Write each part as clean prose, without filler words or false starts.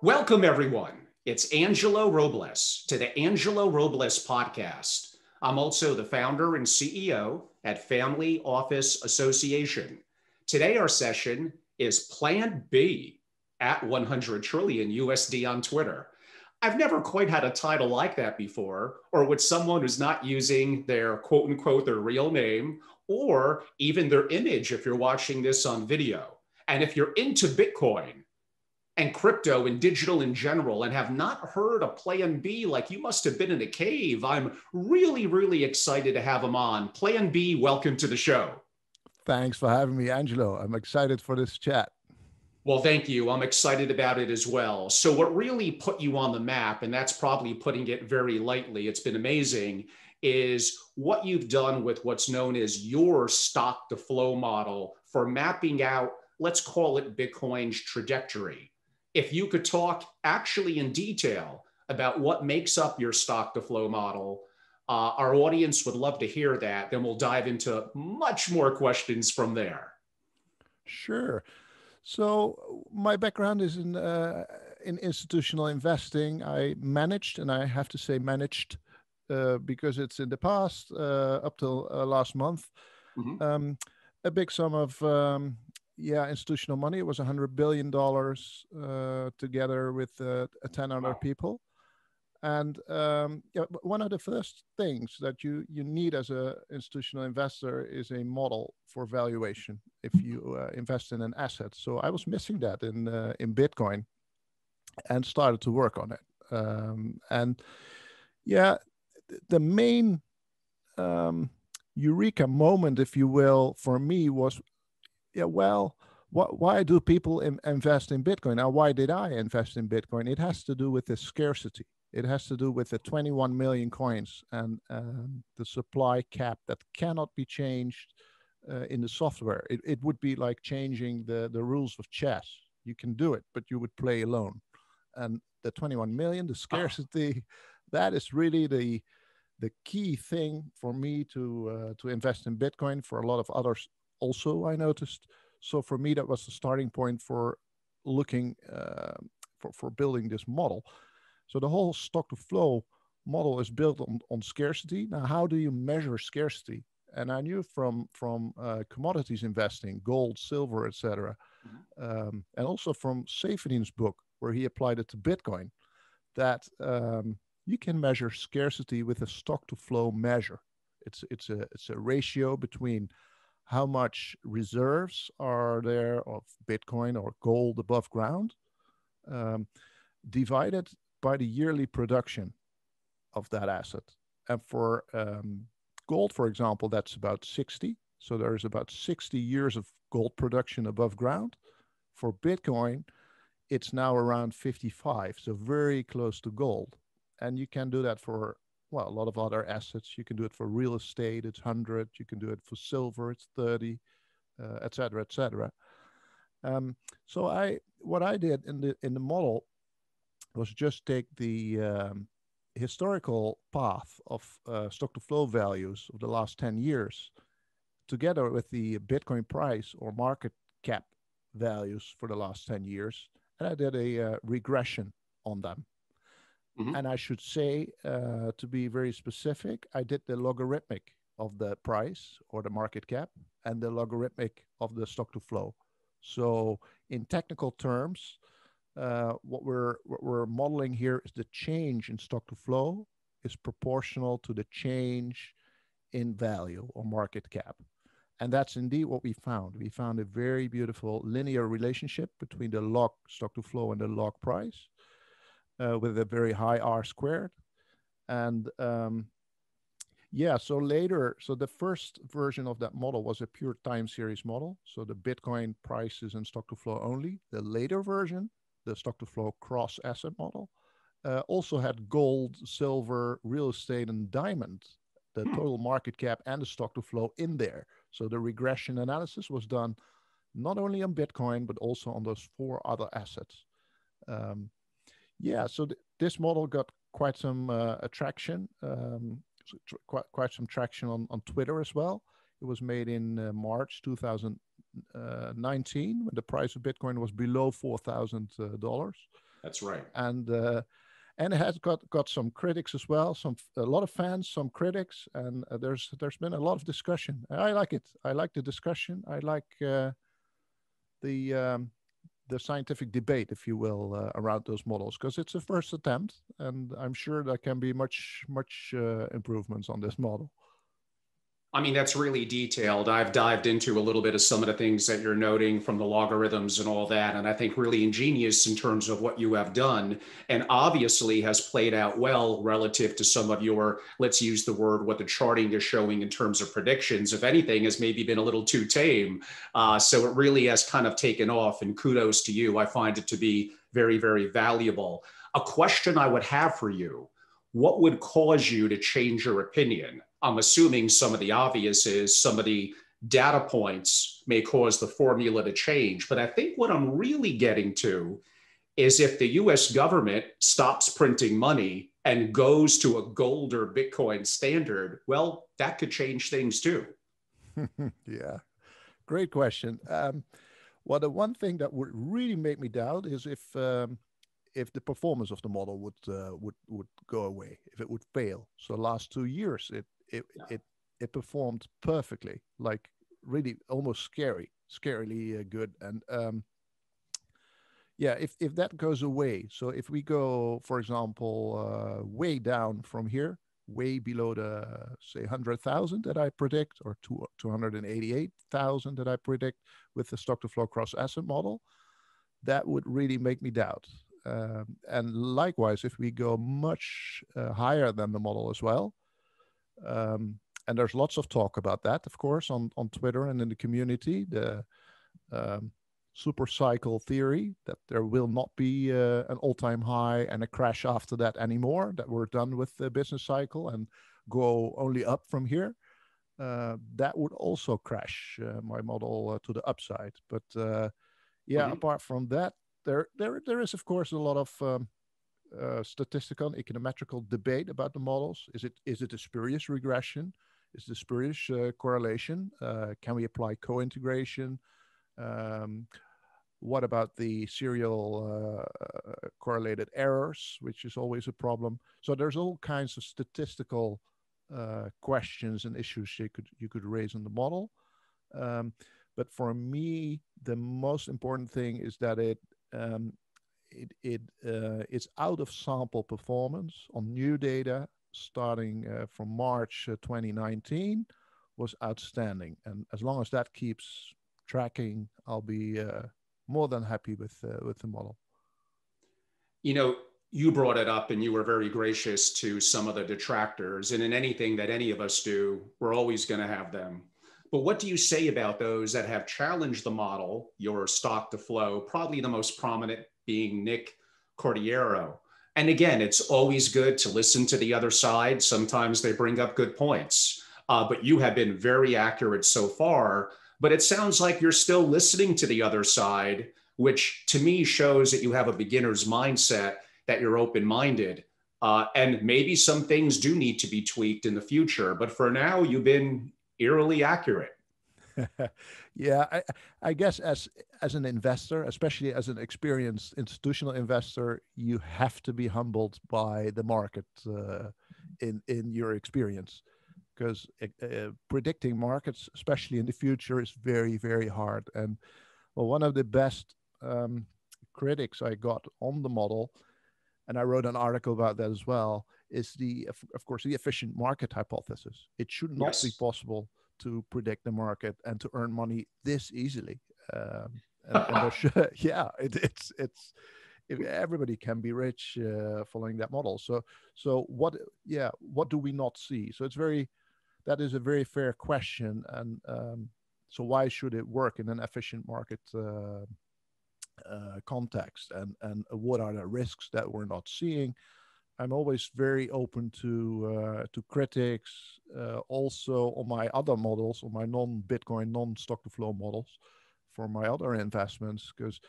Welcome, everyone. It's Angelo Robles to the Angelo Robles podcast. I'm also the founder and CEO at Family Office Association. Today, our session is PlanB at 100 trillion USD on Twitter. I've never quite had a title like that before, or with someone who's not using their quote unquote, their real name, or even their image if you're watching this on video. And if you're into Bitcoin, and crypto and digital in general and have not heard of PlanB, like you must have been in a cave, I'm really excited to have him on. PlanB, welcome to the show. Thanks for having me, Angelo. I'm excited for this chat. Well, thank you. I'm excited about it as well. So what really put you on the map, and that's probably putting it very lightly, it's been amazing, is what you've done with what's known as your stock to flow model for mapping out, let's call it Bitcoin's trajectory. If you could talk actually in detail about what makes up your stock to flow model, our audience would love to hear that. Then we'll dive into much more questions from there. Sure. So my background is in institutional investing. I managed, and I have to say managed because it's in the past, up till last month, a big sum of institutional money. It was $100 billion together with 10 other people. And one of the first things that you need as an institutional investor is a model for valuation if you invest in an asset. So I was missing that in Bitcoin and started to work on it. The main eureka moment, if you will, for me was, why do people invest in Bitcoin? Now, why did I invest in Bitcoin? It has to do with the scarcity. It has to do with the 21 million coins and the supply cap that cannot be changed in the software. It would be like changing the rules of chess. You can do it, but you would play alone. And the 21 million, the scarcity, that is really the key thing for me to invest in Bitcoin. For a lot of others also, I noticed. So for me, that was the starting point for looking for building this model. So the whole stock to flow model is built on scarcity. Now, how do you measure scarcity? And I knew from commodities investing, gold, silver, etc., and also from Safedin's book, where he applied it to Bitcoin, that you can measure scarcity with a stock to flow measure. It's a ratio between how much reserves are there of Bitcoin or gold above ground, divided by the yearly production of that asset. And for gold, for example, that's about 60. So there's about 60 years of gold production above ground. For Bitcoin, it's now around 55, so very close to gold. And you can do that for a lot of other assets. You can do it for real estate, it's 100. You can do it for silver, it's 30, et cetera, et cetera. So what I did in the model was just take the historical path of stock to flow values of the last 10 years together with the Bitcoin price or market cap values for the last 10 years. And I did a regression on them. And I should say, to be very specific, I did the logarithmic of the price or the market cap and the logarithmic of the stock to flow. So in technical terms, what we're modeling here is the change in stock to flow is proportional to the change in value or market cap. And that's indeed what we found. We found a very beautiful linear relationship between the log stock to flow and the log price. With a very high R squared. And so the first version of that model was a pure time series model. So the Bitcoin prices and stock to flow only. The later version, the stock to flow cross asset model, also had gold, silver, real estate, and diamond, the total market cap and the stock to flow in there. So the regression analysis was done not only on Bitcoin, but also on those 4 other assets. So this model got quite some attraction, quite some traction on Twitter as well. It was made in March 2019 when the price of Bitcoin was below $4,000. That's right. And it has got some critics as well, a lot of fans, some critics, and there's been a lot of discussion. I like it. I like the discussion. I like the the scientific debate, if you will, around those models, because it's a first attempt, and I'm sure there can be much improvements on this model. I mean, that's really detailed. I've dived into a little bit of some of the things that you're noting from the logarithms and all that. And I think really ingenious in terms of what you have done, and obviously has played out well relative to some of your, let's use the word, what the charting is showing in terms of predictions. If anything, has maybe been a little too tame. So it really has kind of taken off, and kudos to you. I find it to be very, very valuable. A question I would have for you: what would cause you to change your opinion? I'm assuming some of the obvious is some of the data points may cause the formula to change. But I think what I'm really getting to is if the US government stops printing money and goes to a gold or Bitcoin standard, well, that could change things too. Yeah, great question. Well, the one thing that would really make me doubt is if the performance of the model would go away, if it would fail. So last 2 years, it performed perfectly, like really almost scarily good. And yeah, if that goes away, so if we go, for example, way down from here, way below the, say, 100,000 that I predict, or 288,000 that I predict with the stock to flow cross asset model, that would really make me doubt. And likewise, if we go much higher than the model as well, and there's lots of talk about that, of course, on Twitter and in the community, the super cycle theory, that there will not be an all-time high and a crash after that anymore, that we're done with the business cycle and go only up from here. That would also crash my model to the upside. But yeah, apart from that, there is, of course, a lot of statistical and econometrical debate about the models. Is it a spurious regression? Is it a spurious correlation? Can we apply co-integration? What about the serial correlated errors, which is always a problem? So there's all kinds of statistical questions and issues you could raise in the model. But for me, the most important thing is that it's out of sample performance on new data starting from March 2019 was outstanding. And as long as that keeps tracking, I'll be more than happy with the model. You know, you brought it up and you were very gracious to some of the detractors. And in anything that any of us do, we're always going to have them. But what do you say about those that have challenged the model, your stock to flow, probably the most prominent being Nick Cordiero? And again, it's always good to listen to the other side. Sometimes they bring up good points, but you have been very accurate so far. But it sounds like you're still listening to the other side, which to me shows that you have a beginner's mindset, that you're open-minded. And maybe some things do need to be tweaked in the future. But for now, you've been eerily accurate. Yeah, I guess as an investor, especially as an experienced institutional investor, you have to be humbled by the market in your experience, because predicting markets, especially in the future, is very, very hard. And well, one of the best critics I got on the model, and I wrote an article about that as well, is of course, the efficient market hypothesis. It should not be possible to predict the market and to earn money this easily. Yeah, it's everybody can be rich following that model. So what do we not see? So that is a very fair question. And so why should it work in an efficient market context? And what are the risks that we're not seeing? I'm always very open to critics, also on my other models, on my non-Bitcoin, non-stock to flow models for my other investments, because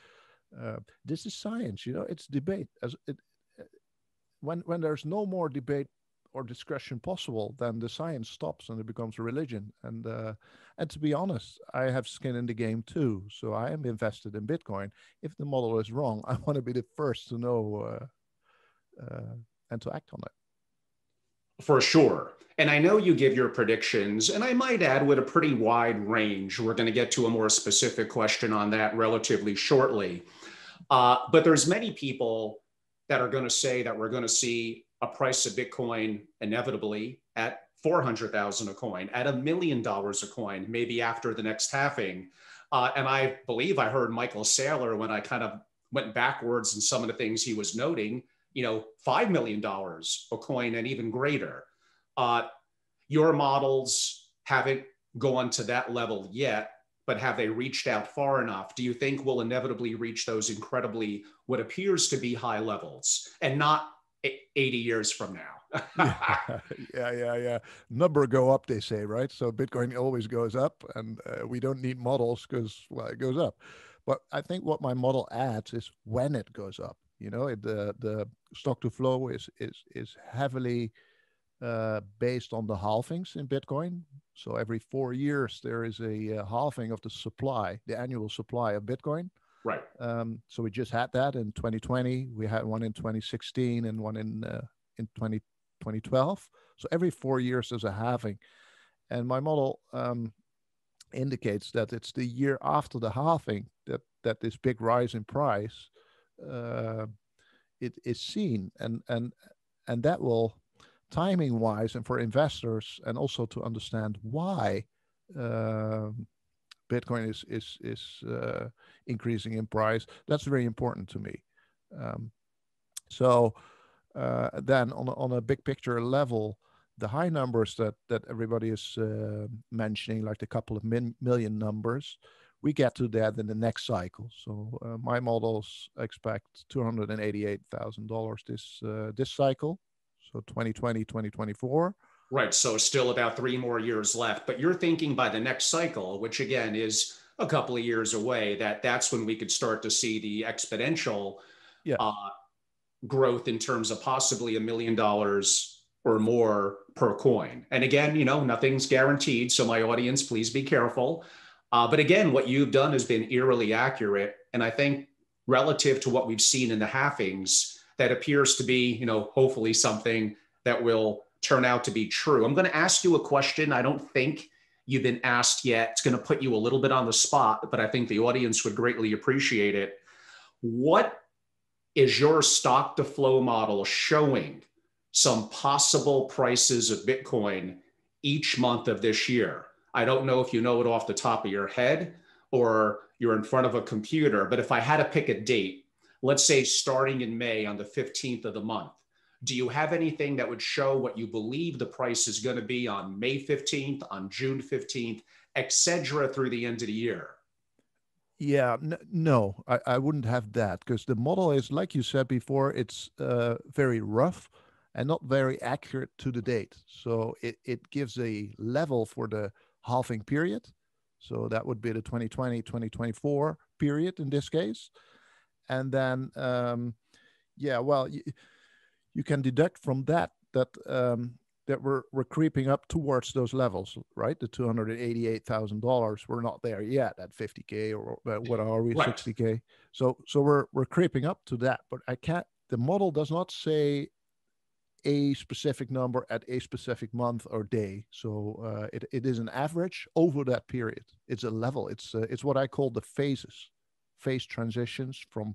this is science, it's debate. When there's no more debate or discretion possible, then the science stops and it becomes a religion. And to be honest, I have skin in the game too. So I am invested in Bitcoin. If the model is wrong, I want to be the first to know and to act on it. For sure. And I know you give your predictions, and I might add with a pretty wide range. We're going to get to a more specific question on that relatively shortly. But there's many people that are going to say that we're going to see a price of Bitcoin inevitably at 400,000 a coin, at $1 million a coin, maybe after the next halving. And I believe I heard Michael Saylor, when I kind of went backwards in some of the things he was noting, $5 million a coin and even greater. Your models haven't gone to that level yet, but have they reached out far enough? Do you think we'll inevitably reach those incredibly, what appears to be high levels, and not 80 years from now? Yeah. Number go up, they say, right? So Bitcoin always goes up, and we don't need models because, well, it goes up. But I think what my model adds is when it goes up. The stock to flow is heavily based on the halvings in Bitcoin. So every 4 years, there is a halving of the supply, the annual supply of Bitcoin. Right. So we just had that in 2020. We had one in 2016 and one in 2012. So every 4 years, there's a halving. And my model indicates that it's the year after the halving that this big rise in price it is seen. And that will, timing wise, and for investors, and also to understand why Bitcoin is increasing in price, that's very important to me. So then on a big picture level, the high numbers that everybody is mentioning, like the couple of million numbers, we get to that in the next cycle. So my models expect $288,000 this cycle. So 2020, 2024. Right. So still about 3 more years left. But you're thinking by the next cycle, which again is a couple of years away, that's when we could start to see the exponential growth in terms of possibly $1 million or more per coin. And again, nothing's guaranteed. So my audience, please be careful. But again, what you've done has been eerily accurate. And I think relative to what we've seen in the halvings, that appears to be, hopefully something that will turn out to be true. I'm going to ask you a question I don't think you've been asked yet. It's going to put you a little bit on the spot, but I think the audience would greatly appreciate it. What is your stock to flow model showing some possible prices of Bitcoin each month of this year? I don't know if you know it off the top of your head or you're in front of a computer, but if I had to pick a date, let's say starting in May on the 15th of the month, do you have anything that would show what you believe the price is going to be on May 15th, on June 15th, et cetera, through the end of the year? Yeah, no, I wouldn't have that, because the model is, like you said before, it's very rough and not very accurate to the date. So it gives a level for the halving period. So that would be the 2020, 2024 period in this case. And then, you can deduct from that we're creeping up towards those levels, right? The $288,000, we're not there yet at 50K or what are we, right. 60K. So we're creeping up to that, but the model does not say a specific number at a specific month or day. So it is an average over that period. It's a level. It's what I call the phase transitions from,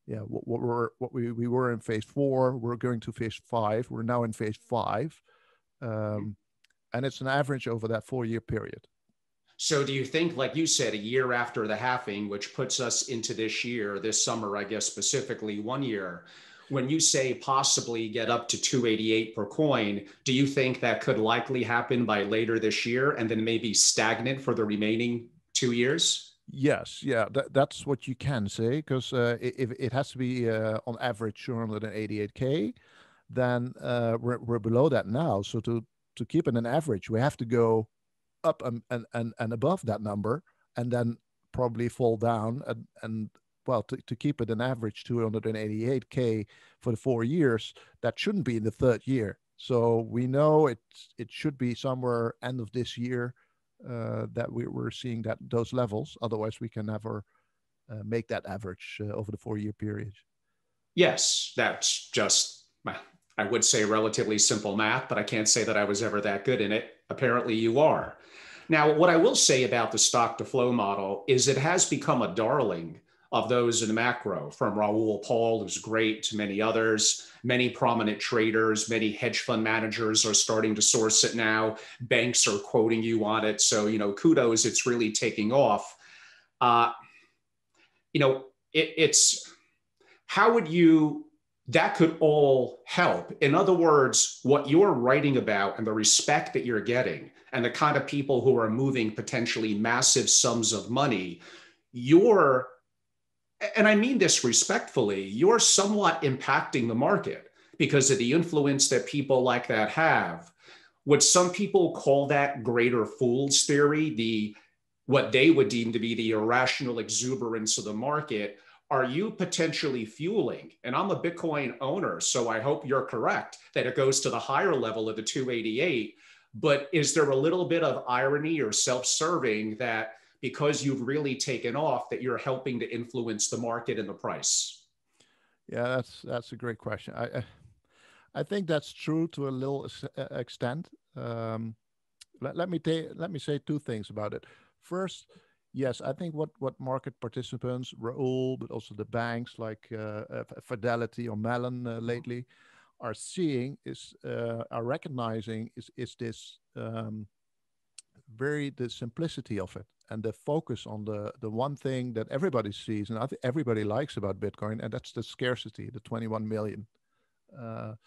what we were in phase 4, we're going to phase 5. We're now in phase 5. And it's an average over that 4-year period. So do you think, like you said, a year after the halving, which puts us into this year, this summer, I guess, specifically 1 year, when you say possibly get up to 288 per coin, do you think that could likely happen by later this year and then maybe stagnant for the remaining 2 years? Yes, that's what you can say, because if it has to be on average 288K, then we're below that now. So to keep it an average, we have to go up and above that number, and then probably fall down. And to keep it an average 288K for the 4 years, that shouldn't be in the 3rd year. So we know it should be somewhere end of this year that we're seeing those levels. Otherwise, we can never make that average over the 4-year period. Yes, that's just, I would say, relatively simple math, but I can't say that I was ever that good in it. Apparently you are. Now, what I will say about the stock to flow model is it has become a darling of those in the macro, from Raoul Pal, who's great, to many others. Many prominent traders, many hedge fund managers are starting to source it now. Banks are quoting you on it. So, kudos, it's really taking off. It's how would you, that could all help. In other words, what you're writing about and the respect that you're getting and the kind of people who are moving potentially massive sums of money, and I mean this respectfully, you're somewhat impacting the market because of the influence that people like that have. Would some people call that greater fool's theory, what they would deem to be the irrational exuberance of the market? Are you potentially fueling? And I'm a Bitcoin owner, so I hope you're correct that it goes to the higher level of the 288. But is there a little bit of irony or self-serving that because you've really taken off, that you're helping to influence the market and the price? Yeah, that's a great question. I think that's true to a little extent. Let me say two things about it. First, yes, I think what market participants, Raoul, but also the banks like Fidelity or Mellon lately are seeing are recognizing is this the simplicity of it and the focus on the one thing that everybody sees and I think everybody likes about Bitcoin, and that's the scarcity, the 21 million.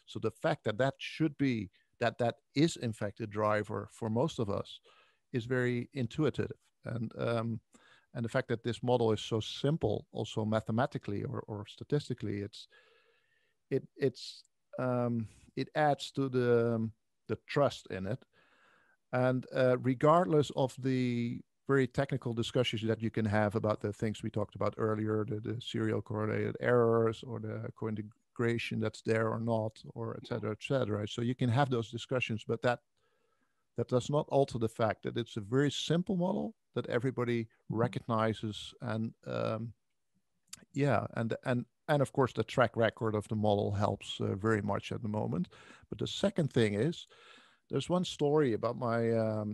So the fact that should be that is in fact a driver for most of us is very intuitive, and the fact that this model is so simple, also mathematically or statistically, it adds to the trust in it, and regardless of the very technical discussions that you can have about the things we talked about earlier, the serial correlated errors or the co-integration that's there or not, or et cetera, et cetera. So you can have those discussions, but that does not alter the fact that it's a very simple model that everybody recognizes, and and of course the track record of the model helps very much at the moment. But the second thing is, there's one story about my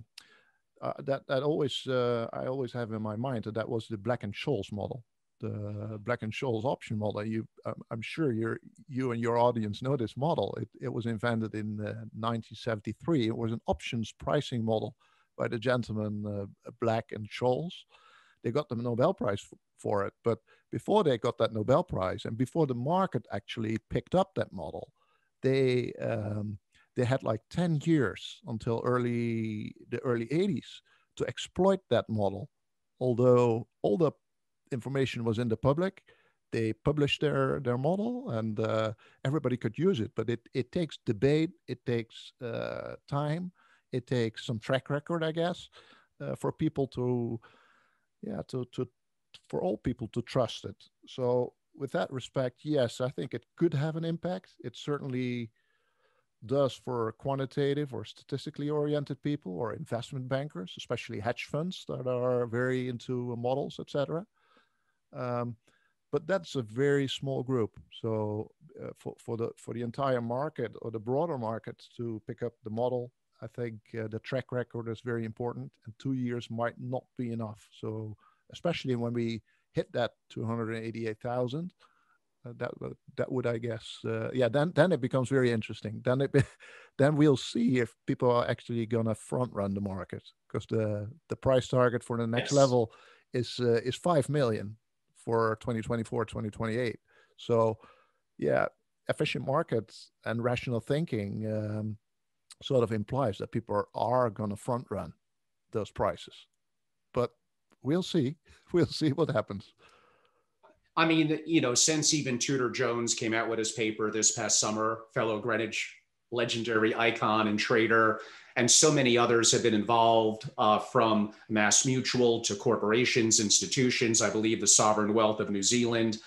that I always have in my mind, and that was the Black and Scholes model, the Black and Scholes option model. I'm sure you and your audience know this model. It was invented in 1973. It was an options pricing model by the gentleman Black and Scholes. They got the Nobel Prize for it, but before they got that Nobel Prize and before the market actually picked up that model, they had like 10 years until the early 80s to exploit that model. Although all the information was in the public, they published their model, and everybody could use it. But it takes debate, it takes time, it takes some track record, I guess, for people for all people to trust it. So with that respect, yes, I think it could have an impact. It certainly does for quantitative or statistically oriented people or investment bankers, especially hedge funds that are very into models, etc. But that's a very small group. So for the entire market or the broader market to pick up the model, I think the track record is very important, and 2 years might not be enough. So especially when we hit that 288,000. That would, I guess, then it becomes very interesting. Then we'll see if people are actually gonna front run the market, because the price target for the next level is 5 million for 2024, 2028. So yeah, efficient markets and rational thinking sort of implies that people are gonna front run those prices. But we'll see. We'll see what happens. I mean, since even Tudor Jones came out with his paper this past summer, fellow Greenwich legendary icon and trader, and so many others have been involved, from Mass Mutual to corporations, institutions, I believe the Sovereign Wealth of New Zealand.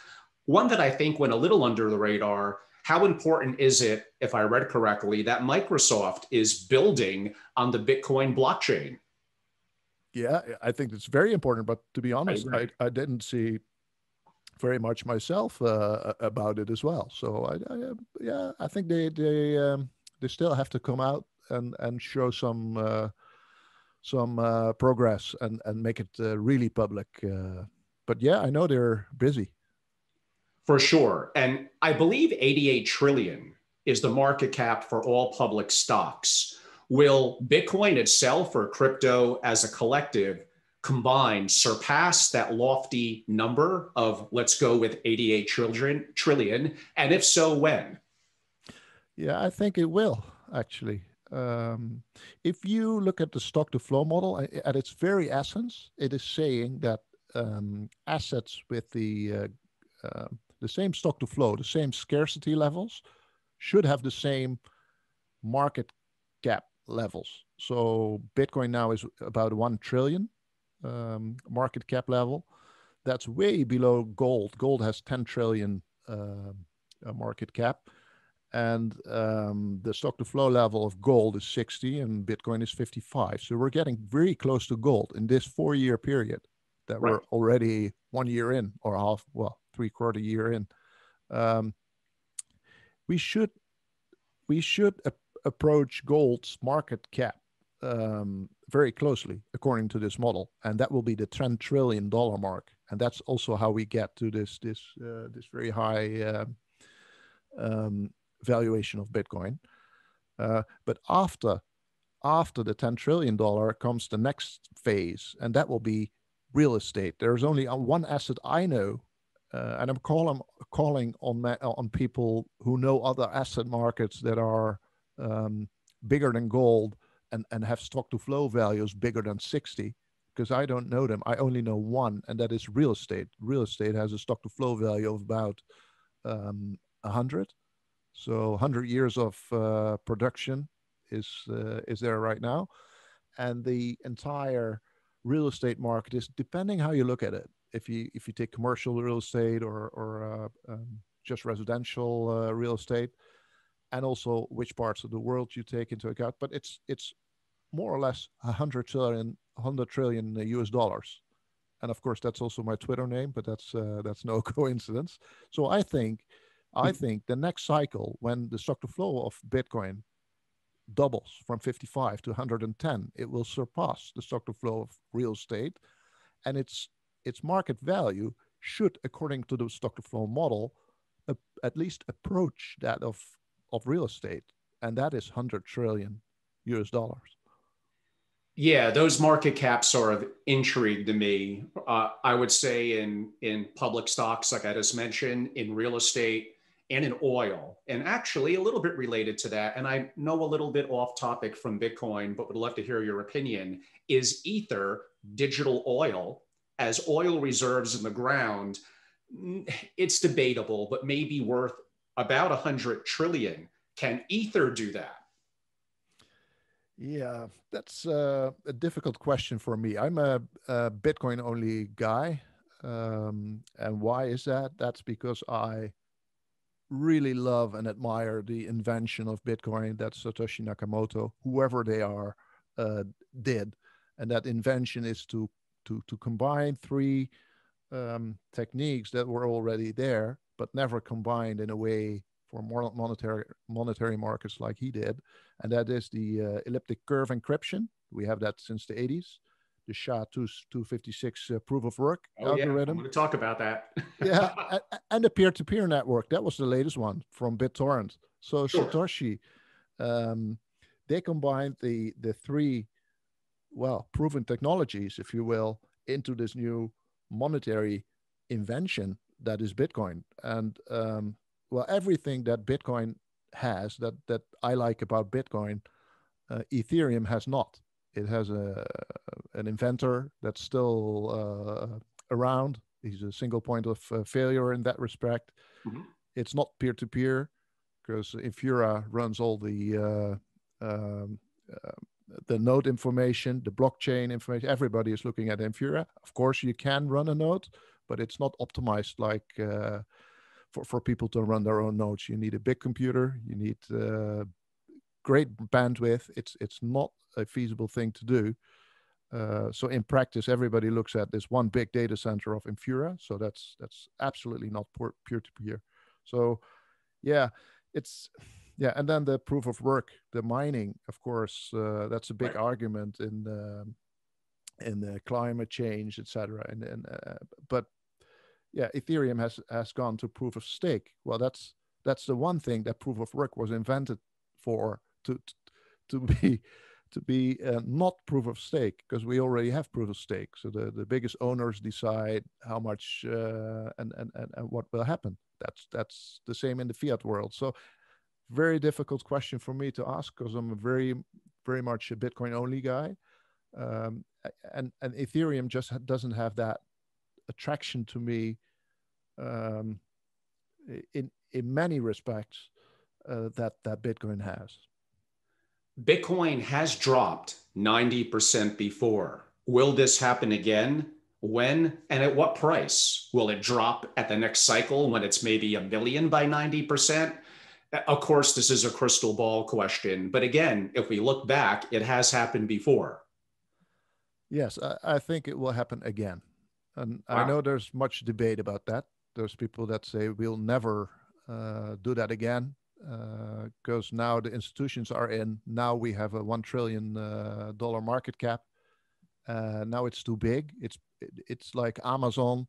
One that I think went a little under the radar How important is it, if I read correctly, that Microsoft is building on the Bitcoin blockchain? Yeah, I think it's very important. But to be honest, I didn't see very much myself about it as well. So yeah, I think they still have to come out and show some progress and make it really public. But yeah, I know they're busy. For sure. And I believe 88 trillion is the market cap for all public stocks. Will Bitcoin itself or crypto as a collective combined surpass that lofty number of, let's go with 88 trillion? And if so, when? Yeah, I think it will actually. If you look at the stock to flow model, at its very essence, it is saying that assets with the same stock to flow, the same scarcity levels, should have the same market cap levels. So Bitcoin now is about 1 trillion market cap level. That's way below gold. Gold has 10 trillion market cap. And the stock to flow level of gold is 60 and Bitcoin is 55. So we're getting very close to gold in this 4-year period that we're already 1 year in, or half, well, 3/4 year in. We should approach gold's market cap very closely according to this model, and that will be the $10 trillion mark. And that's also how we get to this very high valuation of Bitcoin. But after the $10 trillion comes the next phase, and that will be real estate. There's only one asset I know, and I'm calling on people who know other asset markets that are bigger than gold and have stock to flow values bigger than 60, because I don't know them. I only know one, and that is real estate. Real estate has a stock to flow value of about 100. So 100 years of production is there right now. And the entire real estate market is, depending how you look at it, if you take commercial real estate or just residential real estate, and also which parts of the world you take into account, but it's more or less 100 trillion US dollars. And of course, that's also my Twitter name, but that's no coincidence. So I think the next cycle, when the stock to flow of Bitcoin doubles from 55 to 110, it will surpass the stock to flow of real estate, and its market value should, according to the stock to flow model, at least approach that of real estate, and that is 100 trillion US dollars. Yeah, those market caps are of intrigue to me. I would say in public stocks, like I just mentioned, in real estate, and in oil. And actually, a little bit related to that, and I know a little bit off topic from Bitcoin, but would love to hear your opinion, is Ether digital oil? As oil reserves in the ground, it's debatable, but maybe worth about 100 trillion. Can Ether do that? Yeah, that's a difficult question for me. I'm a Bitcoin only guy. And why is that? That's because I really love and admire the invention of Bitcoin that Satoshi Nakamoto, whoever they are, did. And that invention is to combine three techniques that were already there, but never combined in a way for more monetary markets like he did. And that is the elliptic curve encryption. We have that since the 80s. The SHA-256 proof of work algorithm. Yeah, I'm going to talk about that. Yeah, and the peer-to-peer network. That was the latest one from BitTorrent. So sure. Satoshi, they combined the three, proven technologies, if you will, into this new monetary invention that is Bitcoin. And everything that Bitcoin has that I like about Bitcoin, Ethereum has not. It has an inventor that's still around. He's a single point of failure in that respect. Mm-hmm. It's not peer-to-peer because Infura runs all the node information, the blockchain information. Everybody is looking at Infura. Of course, you can run a node, but it's not optimized like for people to run their own nodes. You need a big computer. You need great bandwidth. It's not a feasible thing to do. So in practice, everybody looks at this one big data center of Infura. So that's absolutely not peer-to-peer. So yeah, and then the proof of work, the mining, of course, that's a big argument in the climate change, etc. But yeah, Ethereum has gone to proof of stake. Well, that's the one thing that proof of work was invented for, to be not proof of stake, because we already have proof of stake. So the biggest owners decide how much and what will happen. That's the same in the fiat world. So very difficult question for me to ask, because I'm a very much a Bitcoin only guy, and Ethereum just doesn't have that attraction to me in many respects that Bitcoin has. Bitcoin has dropped 90% before. Will this happen again? When and at what price? Will it drop at the next cycle when it's maybe a million by 90%? Of course, this is a crystal ball question. But again, if we look back, it has happened before. Yes, I think it will happen again. And Wow. I know there's much debate about that. There's people that say we'll never do that again, because now the institutions are in. Now we have a $1 trillion market cap. Now it's too big. It's like Amazon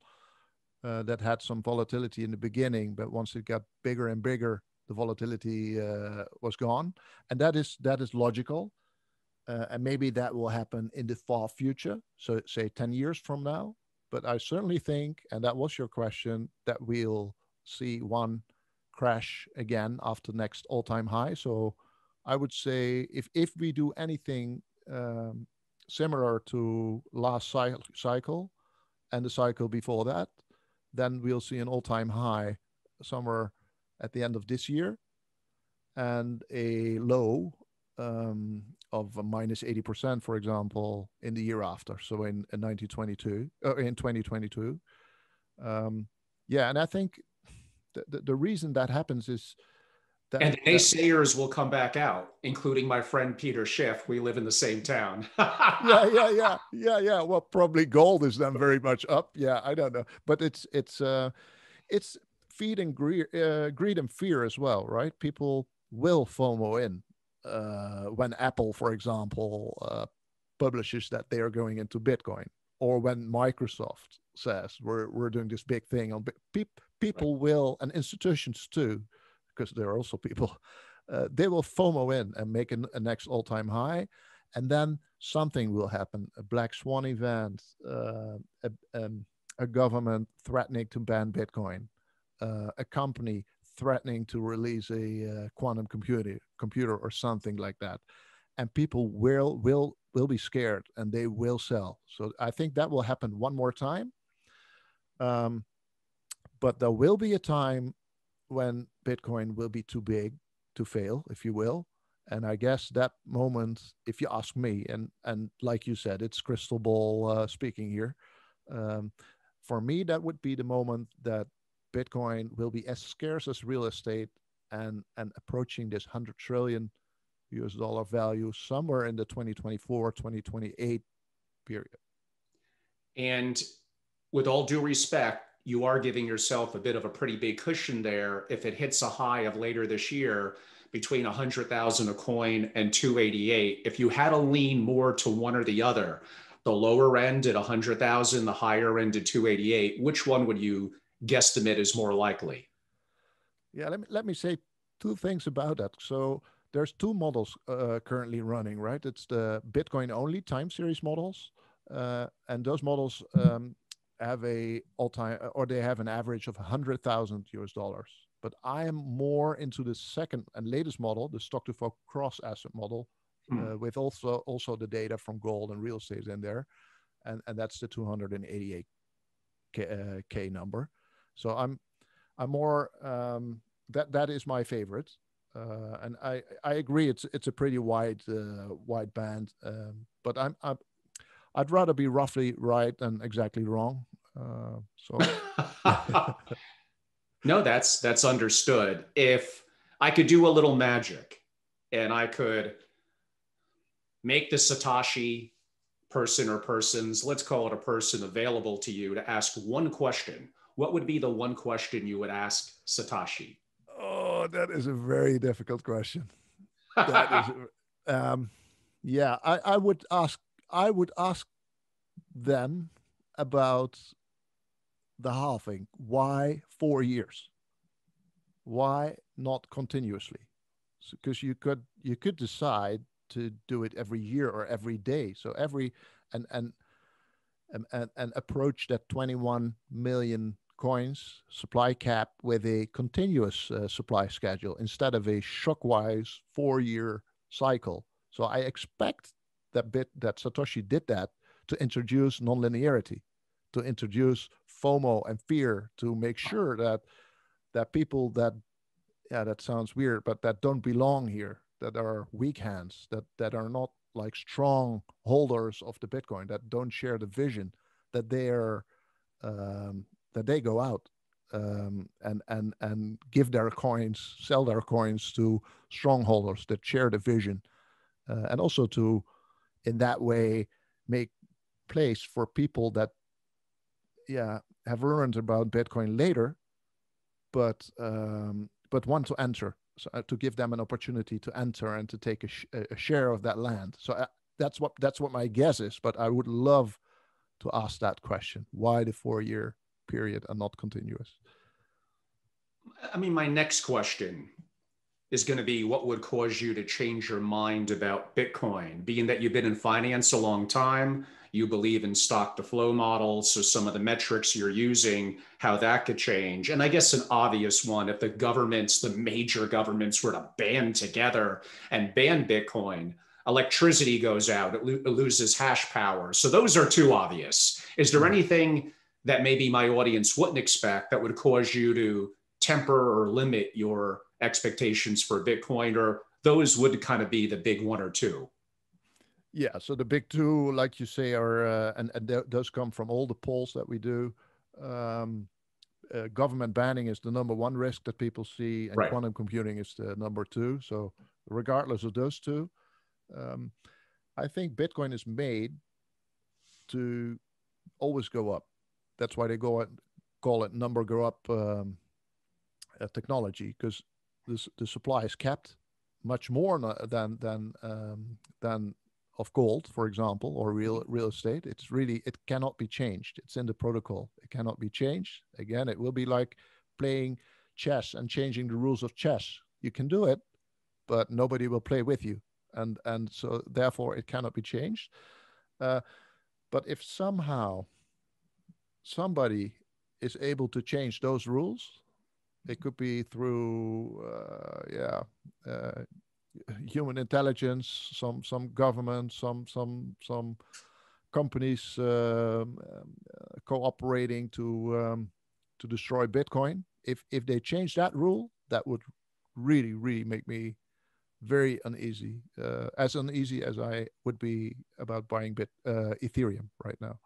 that had some volatility in the beginning, but once it got bigger and bigger, the volatility was gone, and that is logical. And maybe that will happen in the far future, so say 10 years from now. But I certainly think, and that was your question, that we'll see one crash again after next all-time high. So I would say if we do anything similar to last cycle and the cycle before that, then we'll see an all-time high somewhere at the end of this year and a low of a minus 80%, for example, in the year after. So in 2022. Yeah, and I think the reason that happens is that... And the naysayers will come back out, including my friend Peter Schiff. We live in the same town. Yeah. Well, probably gold is then very much up. Yeah, I don't know. But it's feeding greed and fear as well, right? People will FOMO in when Apple, for example, publishes that they are going into Bitcoin, or when Microsoft says we're doing this big thing on people will, and institutions too, because there are also people, they will FOMO in and make a next all-time high, and then something will happen, a black swan event, a government threatening to ban Bitcoin, a company threatening to release a quantum computer or something like that, and people will be scared and they will sell. So I think that will happen one more time, but there will be a time when Bitcoin will be too big to fail, if you will. And I guess that moment, if you ask me, and like you said, it's crystal ball speaking here, for me that would be the moment that Bitcoin will be as scarce as real estate and approaching this $100 trillion value somewhere in the 2024, 2028 period. And with all due respect, you are giving yourself a bit of a pretty big cushion there if it hits a high of later this year between 100,000 a coin and 288. If you had to lean more to one or the other, the lower end at 100,000, the higher end at 288, which one would you guesstimate is more likely? Yeah, let me say two things about that. So there's two models currently running, right? It's the Bitcoin only time series models, and those models have a all-time, or they have an average of $100,000. But I am more into the second and latest model, the stock to flow cross asset model, with also the data from gold and real estate in there, and that's the 288k number. So I'm more that is my favorite, and I agree it's a pretty wide band, but I'd rather be roughly right than exactly wrong. So No, that's understood. If I could do a little magic and I could make the Satoshi person or persons, let's call it a person, available to you to ask one question, what would be the one question you would ask Satoshi? Oh, that is a very difficult question. That is, yeah. I would ask them about the halving. Why 4 years? Why not continuously? Because you could decide to do it every year or every day. So every and and and approach that 21 million coins supply cap with a continuous supply schedule instead of a shockwise 4 year cycle. So I expect that Satoshi did that to introduce nonlinearity, to introduce FOMO and fear, to make sure that people that, yeah, that sounds weird, but that don't belong here, that are weak hands, that are not like strong holders of the Bitcoin, that don't share the vision, that they are that they go out and give their coins, sell their coins to strongholders that share the vision, and also to in that way make place for people that, yeah, have learned about Bitcoin later, but want to enter, so, to give them an opportunity to enter and to take a share of that land. So that's what my guess is. But I would love to ask that question: why the 4 year period and not continuous? I mean, my next question is going to be what would cause you to change your mind about Bitcoin, being that you've been in finance a long time, you believe in stock to flow models, so some of the metrics you're using, how that could change. And I guess an obvious one, if the governments, the major governments were to band together and ban Bitcoin, electricity goes out, it loses hash power. So those are two obvious. Is there anything that maybe my audience wouldn't expect that would cause you to temper or limit your expectations for Bitcoin, or those would kind of be the big one or two? Yeah, so the big two, like you say, are and those come from all the polls that we do. Um, Government banning is the number one risk that people see, and Right. quantum computing is the number two. So regardless of those two, um, I think Bitcoin is made to always go up. That's why they call it number go up technology, because the supply is capped much more than of gold, for example, or real estate. It cannot be changed. It's in the protocol. It cannot be changed. Again, it will be like playing chess and changing the rules of chess. You can do it, but nobody will play with you, and so therefore it cannot be changed. Uh, but if somehow somebody is able to change those rules, it could be through human intelligence, some government, some companies cooperating to destroy Bitcoin. If they change that rule, that would really make me very uneasy, as uneasy as I would be about buying Ethereum right now.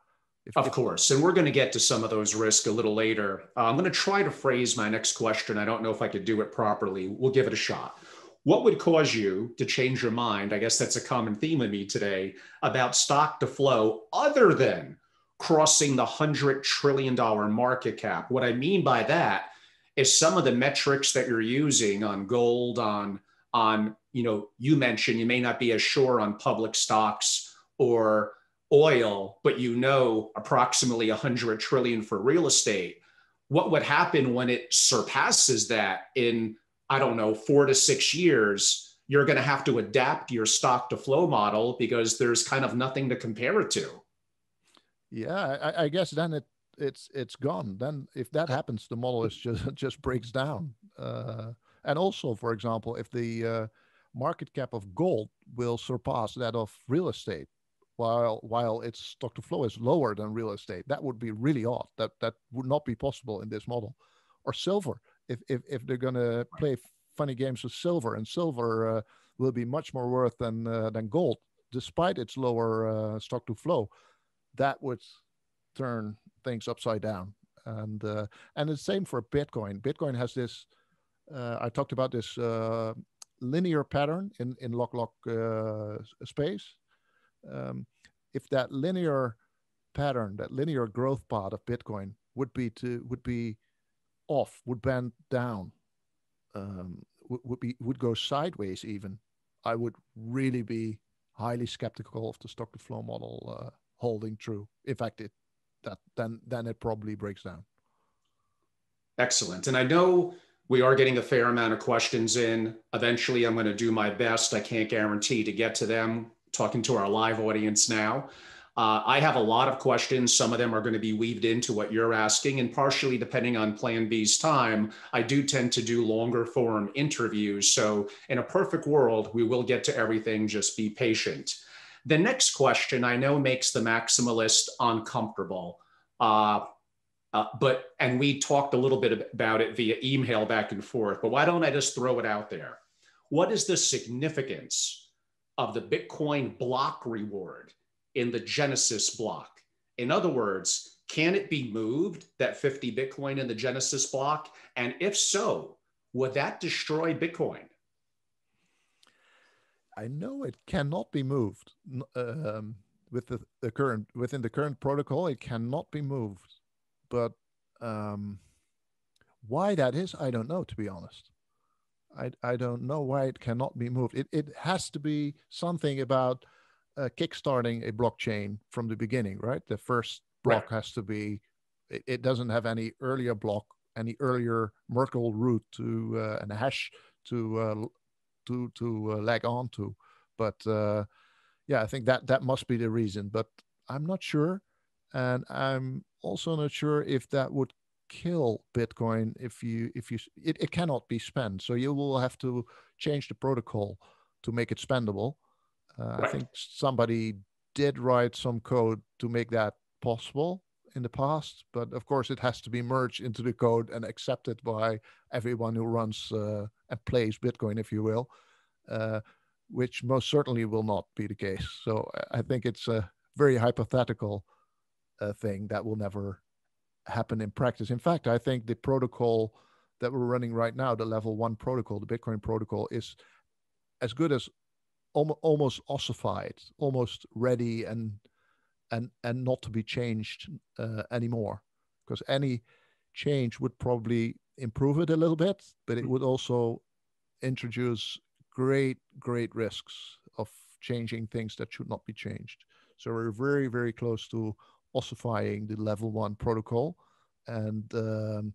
Of course. And we're going to get to some of those risks a little later. I'm going to try to phrase my next question. I don't know if I could do it properly. We'll give it a shot. What would cause you to change your mind? I guess that's a common theme of me today about stock to flow, other than crossing the $100 trillion market cap. What I mean by that is some of the metrics that you're using on gold, on you mentioned you may not be as sure on public stocks or oil, but approximately 100 trillion for real estate. What would happen when it surpasses that in, I don't know, 4 to 6 years? You're going to have to adapt your stock to flow model because there's kind of nothing to compare it to. Yeah, I guess then it's gone. Then if that happens, the model is just breaks down. And also, for example, if the market cap of gold will surpass that of real estate, while its stock to flow is lower than real estate, that would be really odd. That would not be possible in this model. Or silver, if they're going to play funny games with silver, and silver will be much more worth than gold, despite its lower stock to flow, that would turn things upside down. And the same for Bitcoin. Bitcoin has this. I talked about this linear pattern in lock space. If that linear pattern, that linear growth path of Bitcoin would be off, would bend down, would go sideways even, I would really be highly skeptical of the stock to flow model holding true. In fact, then it probably breaks down. Excellent. And I know we are getting a fair amount of questions in. Eventually, I'm going to do my best. I can't guarantee to get to them. Talking to our live audience now. I have a lot of questions. Some of them are going to be weaved into what you're asking, and partially depending on Plan B's time, I do tend to do longer form interviews. So in a perfect world, we will get to everything. Just be patient. The next question I know makes the maximalist uncomfortable. And we talked a little bit about it via email back and forth, but why don't I just throw it out there? What is the significance of the Bitcoin block reward in the Genesis block? In other words, can it be moved, that 50 Bitcoin in the Genesis block? And if so, would that destroy Bitcoin? I know it cannot be moved with within the current protocol. It cannot be moved, but why that is, I don't know, to be honest. I don't know why it cannot be moved. It has to be something about kickstarting a blockchain from the beginning, right? The first block has to be, it doesn't have any earlier block, any earlier Merkle root to and a hash to lag on to. But yeah, I think that must be the reason, but I'm not sure. And I'm also not sure if that would kill Bitcoin if it cannot be spent. So you will have to change the protocol to make it spendable. I think somebody did write some code to make that possible in the past, but of course it has to be merged into the code and accepted by everyone who runs and plays Bitcoin, if you will, which most certainly will not be the case. So I think it's a very hypothetical thing that will never happen in practice. In fact, I think the protocol that we're running right now, the level 1 protocol, the Bitcoin protocol, is as good as almost ossified, almost ready and not to be changed anymore. Because any change would probably improve it a little bit, but it would also introduce great risks of changing things that should not be changed. So we're very, very close to ossifying the level 1 protocol and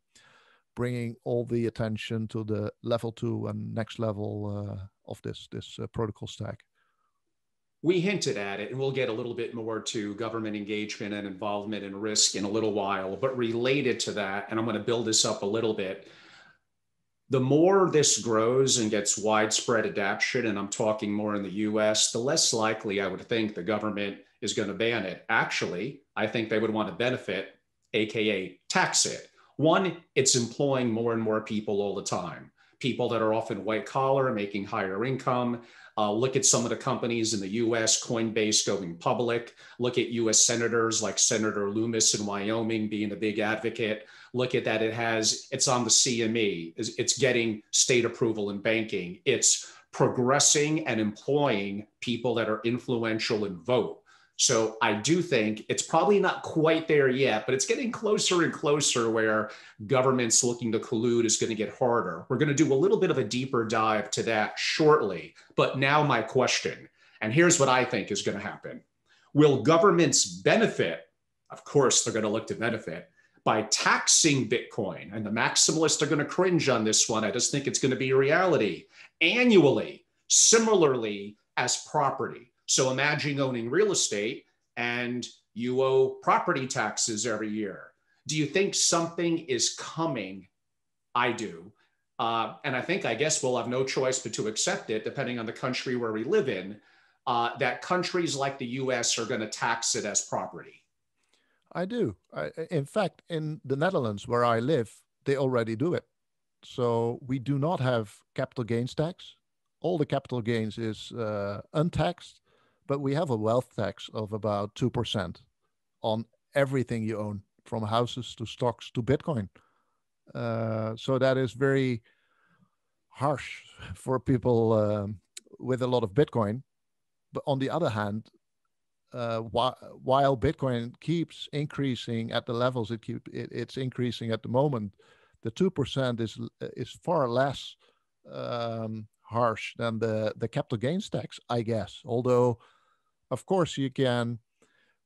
bringing all the attention to the level 2 and next level of this protocol stack. We hinted at it, and we'll get a little bit more to government engagement and involvement and risk in a little while, but related to that, and I'm going to build this up a little bit, the more this grows and gets widespread adoption, and I'm talking more in the US, the less likely I would think the government is going to ban it. Actually, I think they would want to benefit, AKA tax it. One, it's employing more and more people all the time. People that are often white collar, making higher income. Look at some of the companies in the US, Coinbase going public. Look at US senators like Senator Loomis in Wyoming being a big advocate. Look at that, it's on the CME. It's getting state approval in banking. It's progressing and employing people that are influential and vote. So I do think it's probably not quite there yet, but it's getting closer and closer where governments looking to collude is going to get harder. We're going to do a little bit of a deeper dive to that shortly. But now my question, and here's what I think is going to happen. Will governments benefit? Of course, they're going to look to benefit by taxing Bitcoin. And the maximalists are going to cringe on this one. I just think it's going to be a reality annually, similarly as property. So imagine owning real estate and you owe property taxes every year. Do you think something is coming? I do. And I guess we'll have no choice but to accept it, depending on the country where we live in, that countries like the US are going to tax it as property. I do. In fact, in the Netherlands, where I live, they already do it. So we do not have capital gains tax. All the capital gains is untaxed. But we have a wealth tax of about 2% on everything you own from houses to stocks to Bitcoin. So that is very harsh for people with a lot of Bitcoin. But on the other hand, while Bitcoin keeps increasing at the levels it's increasing at the moment, the 2% is far less harsh than the capital gains tax, I guess. Although, of course, you can,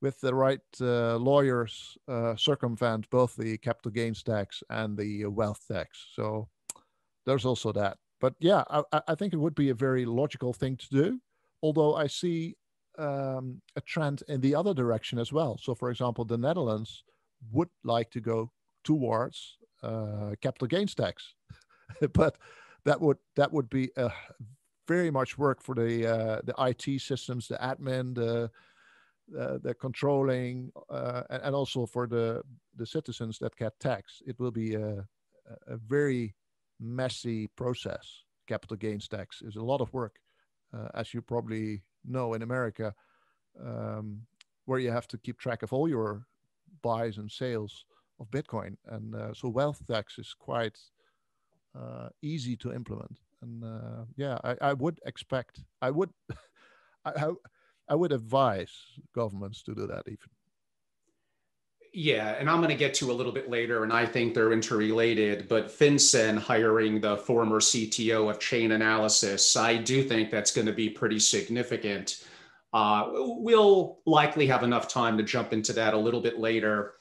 with the right lawyers, circumvent both the capital gains tax and the wealth tax. So there's also that. But yeah, I think it would be a very logical thing to do. Although I see a trend in the other direction as well. So, for example, the Netherlands would like to go towards capital gains tax, but that would be very much work for the IT systems, the admin, the controlling, and also for the citizens that get taxed. It will be a very messy process. Capital gains tax is a lot of work, as you probably know in America, where you have to keep track of all your buys and sales of Bitcoin. And so wealth tax is quite easy to implement. And yeah, I would expect, I would advise governments to do that even. Yeah, and I'm going to get to a little bit later, and I think they're interrelated, but FinCEN hiring the former CTO of Chainalysis, I do think that's going to be pretty significant. We'll likely have enough time to jump into that a little bit later.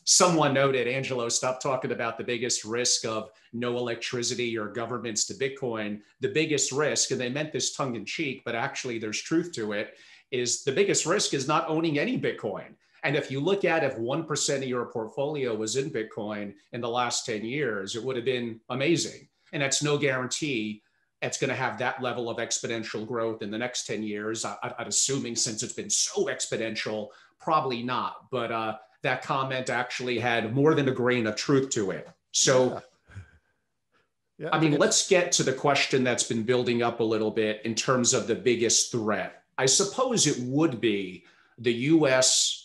Someone noted, Angelo, stop talking about the biggest risk of no electricity or governments to Bitcoin. The biggest risk, and they meant this tongue in cheek, but actually there's truth to it, is the biggest risk is not owning any Bitcoin. And if you look at if 1% of your portfolio was in Bitcoin in the last 10 years, it would have been amazing. And that's no guarantee it's going to have that level of exponential growth in the next 10 years. I'm assuming since it's been so exponential, probably not. But that comment actually had more than a grain of truth to it. So, yeah. I mean, let's get to the question that's been building up a little bit in terms of the biggest threat. I suppose it would be the US.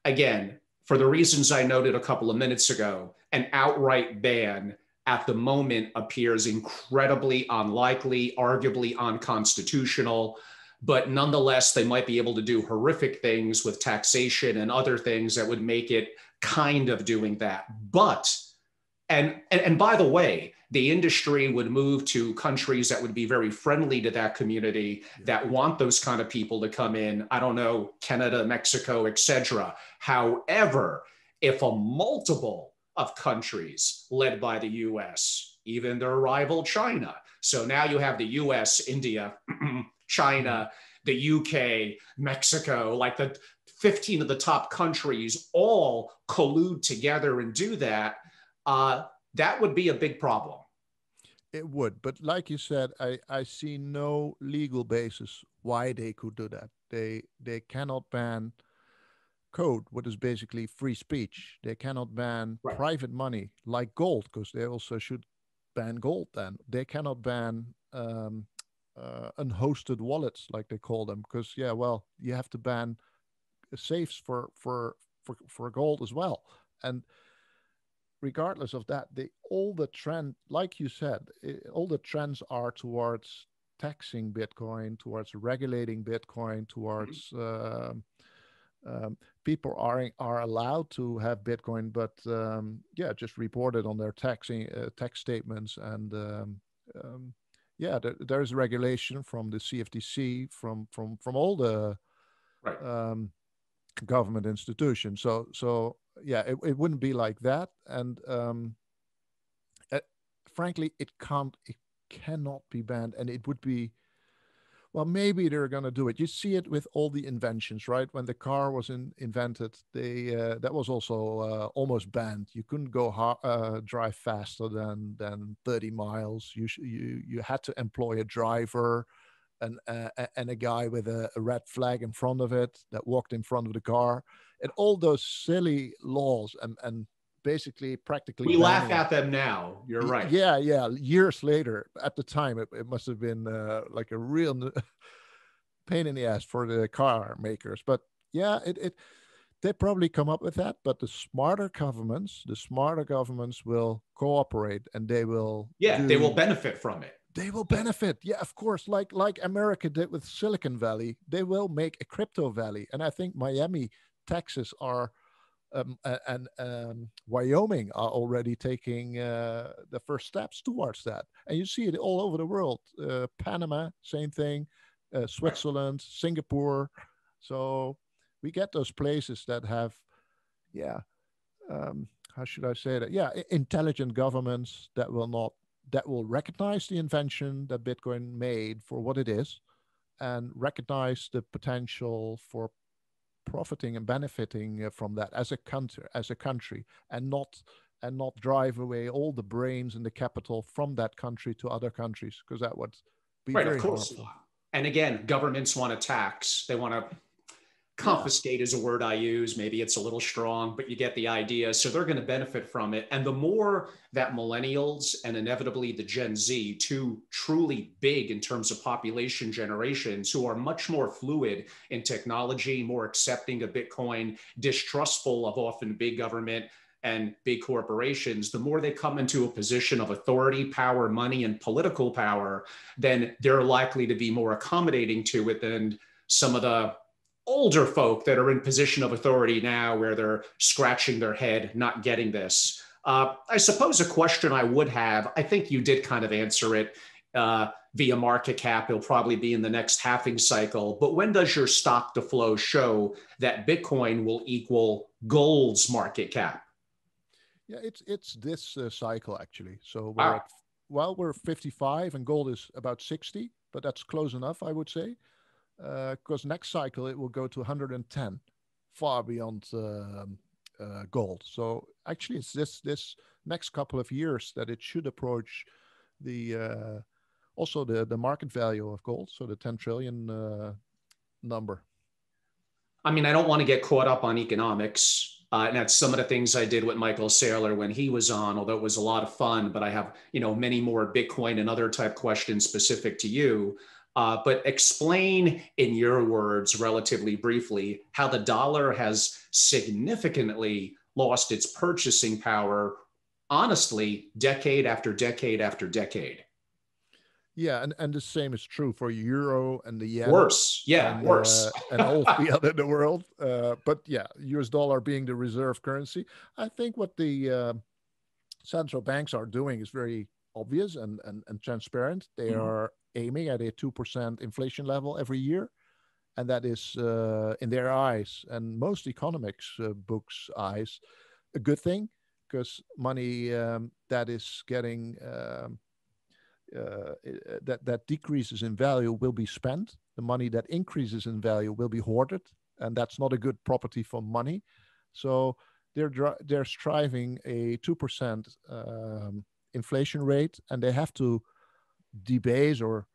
Again, for the reasons I noted a couple of minutes ago, an outright ban at the moment appears incredibly unlikely, arguably unconstitutional, but nonetheless, they might be able to do horrific things with taxation and other things that would make it kind of doing that. But, and by the way, the industry would move to countries that would be very friendly to that community, that want those kind of people to come in. I don't know, Canada, Mexico, etc. However, if a multiple of countries led by the US, even their rival China. So now you have the US, India, China, the UK, Mexico, like the 15 of the top countries all collude together and do that. That would be a big problem. It would, but like you said, I see no legal basis why they could do that. They cannot ban code, what is basically free speech. They cannot ban private money like gold, because they also should ban gold then. They cannot ban unhosted wallets, like they call them, because, yeah, well, you have to ban safes for gold as well. And regardless of that, all the trend, like you said, all the trends are towards taxing Bitcoin, towards regulating Bitcoin, towards people are allowed to have Bitcoin, but yeah, just report it on their tax statements. And yeah, there's regulation from the CFTC, from all the government institutions. So yeah, it wouldn't be like that. And frankly, it cannot be banned. And it would be, well, maybe they're going to do it. You see it with all the inventions, right? When the car was invented, that was also almost banned. You couldn't go drive faster than 30 miles. You had to employ a driver and a guy with a red flag in front of it that walked in front of the car, and all those silly laws and basically practically we laugh at them now. You're right. Yeah. Years later, at the time, it must have been like a real pain in the ass for the car makers. But yeah, They probably come up with that, but the smarter governments will cooperate, and they will Yeah, they will benefit from it. They will benefit. Yeah, of course. Like America did with Silicon Valley, they will make a crypto valley. And I think Miami, Texas are and Wyoming are already taking the first steps towards that. And you see it all over the world. Panama, same thing. Switzerland, Singapore. So we get those places that have, yeah, how should I say that? Yeah, intelligent governments that will recognize the invention that Bitcoin made for what it is, and recognize the potential for profiting and benefiting from that as a country, and not drive away all the brains and the capital from that country to other countries, because that would be right, very of course harmful. And again, governments want to tax. They want to confiscate is a word I use. Maybe it's a little strong, but you get the idea. So they're going to benefit from it. And the more that millennials and inevitably the Gen Z, two truly big in terms of population generations who are much more fluid in technology, more accepting of Bitcoin, distrustful of often big government and big corporations, the more they come into a position of authority, power, money, and political power, then they're likely to be more accommodating to it than some of the older folk that are in position of authority now, where they're scratching their head, not getting this. I suppose a question I would have, I think you did kind of answer it via market cap. It'll probably be in the next halving cycle. But when does your stock to flow show that Bitcoin will equal gold's market cap? Yeah, it's this cycle actually. So Wow. we're 55 and gold is about 60, but that's close enough, I would say. Because next cycle it will go to 110, far beyond gold. So actually, it's this next couple of years that it should approach the also the market value of gold, so the 10 trillion number. I mean, I don't want to get caught up on economics. And that's some of the things I did with Michael Saylor when he was on, although it was a lot of fun. But I have, many more Bitcoin and other type questions specific to you. But explain in your words, relatively briefly, how the dollar has significantly lost its purchasing power, honestly, decade after decade after decade. Yeah, and the same is true for euro and the yen. Worse, yeah, worse. And all fiat in the world. But yeah, US dollar being the reserve currency. I think what the central banks are doing is very obvious and transparent. They are aiming at a 2% inflation level every year. And that is, in their eyes and most economics books' eyes, a good thing, because money that is getting that decreases in value will be spent. The money that increases in value will be hoarded, and that's not a good property for money. So they're striving a 2% inflation rate, and they have to debase or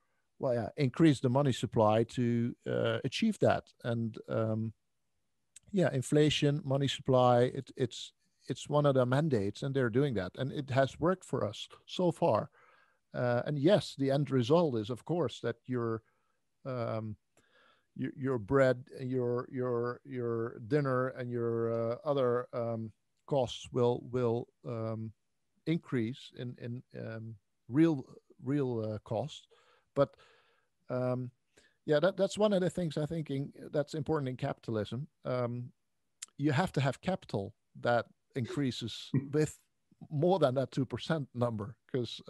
increase the money supply to achieve that. And inflation, money supply, it's one of the mandates, and they're doing that, and it has worked for us so far. And yes, the end result is, of course, that your bread, your dinner, and your other costs will increase in real cost. But that's one of the things I think that's important in capitalism. You have to have capital that increases with more than that 2% number, because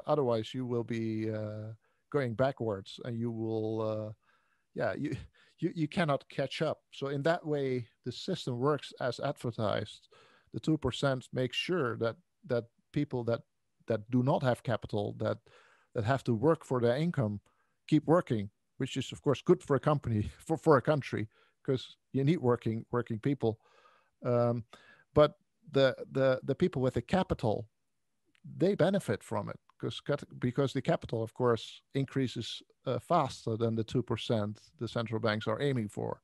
otherwise you will be going backwards, and you will you cannot catch up. So in that way, the system works as advertised. The 2% makes sure that people that do not have capital, that have to work for their income, keep working, which is of course good for a company, for a country, because you need working people. But the people with the capital, they benefit from it, because the capital, of course, increases faster than the 2% the central banks are aiming for.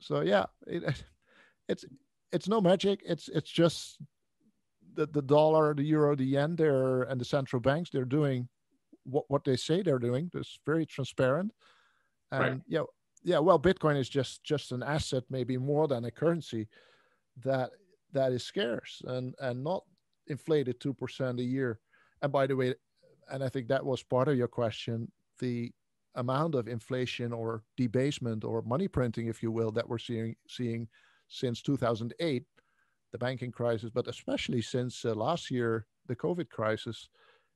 So it's no magic. It's just the dollar, the euro, the yen, and the central banks, they're doing what they say they're doing. It's very transparent, and right. Yeah, well, Bitcoin is just an asset, maybe more than a currency that that is scarce and not inflated 2% a year. And by the way, and I think that was part of your question, the amount of inflation or debasement or money printing, if you will, that we're seeing since 2008, the banking crisis, but especially since last year, the COVID crisis,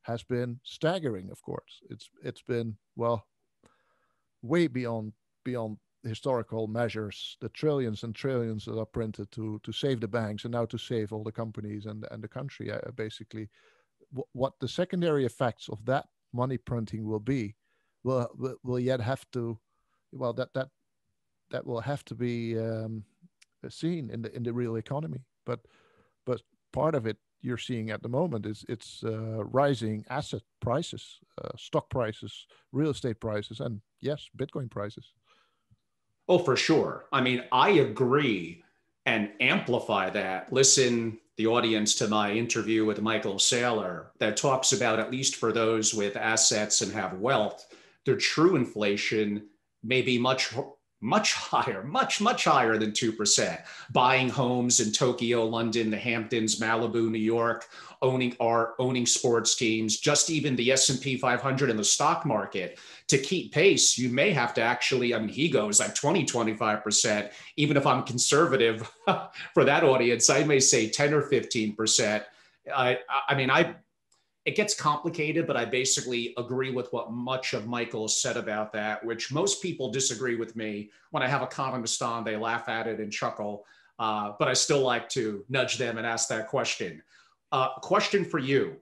has been staggering. Of course, it's been, well, way beyond historical measures. The trillions and trillions that are printed to save the banks and now to save all the companies and the country. Basically, what the secondary effects of that money printing will be, will yet have to, well, that will have to be seen in the real economy. But part of it you're seeing at the moment is it's rising asset prices, stock prices, real estate prices, and yes, Bitcoin prices. Oh, for sure. I mean, I agree and amplify that. Listen, the audience, to my interview with Michael Saylor that talks about, at least for those with assets and have wealth, their true inflation may be much higher, much higher than 2%. Buying homes in Tokyo, London, the Hamptons, Malibu, New York, owning sports teams, just even the S&P 500 in the stock market. To keep pace, you may have to actually, I mean, he goes like 20, 25%. Even if I'm conservative for that audience, I may say 10 or 15%. I mean, it gets complicated, but I basically agree with what much of Michael said about that, which most people disagree with me. When I have economists on, they laugh at it and chuckle, but I still like to nudge them and ask that question. Question for you.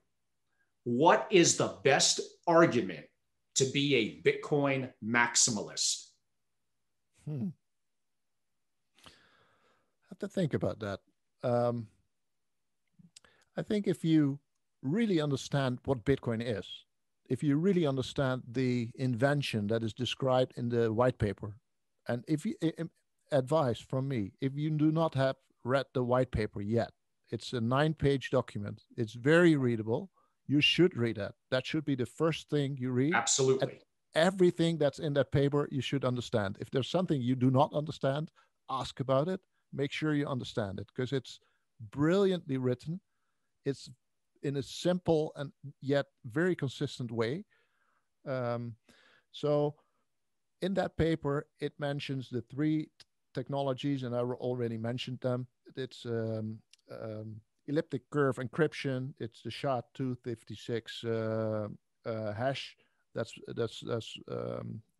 What is the best argument to be a Bitcoin maximalist? I have to think about that. I think if you really understand what Bitcoin is, if you really understand the invention that is described in the white paper, and if you, advice from me, if you do not have read the white paper yet, it's a 9-page document. It's very readable. You should read that. That should be the first thing you read. Absolutely. And everything that's in that paper, you should understand. If there's something you do not understand, ask about it. Make sure you understand it, because it's brilliantly written. It's in a simple and yet very consistent way. So in that paper, it mentions the three technologies, and I already mentioned them. It's elliptic curve encryption. It's the SHA-256 hash that's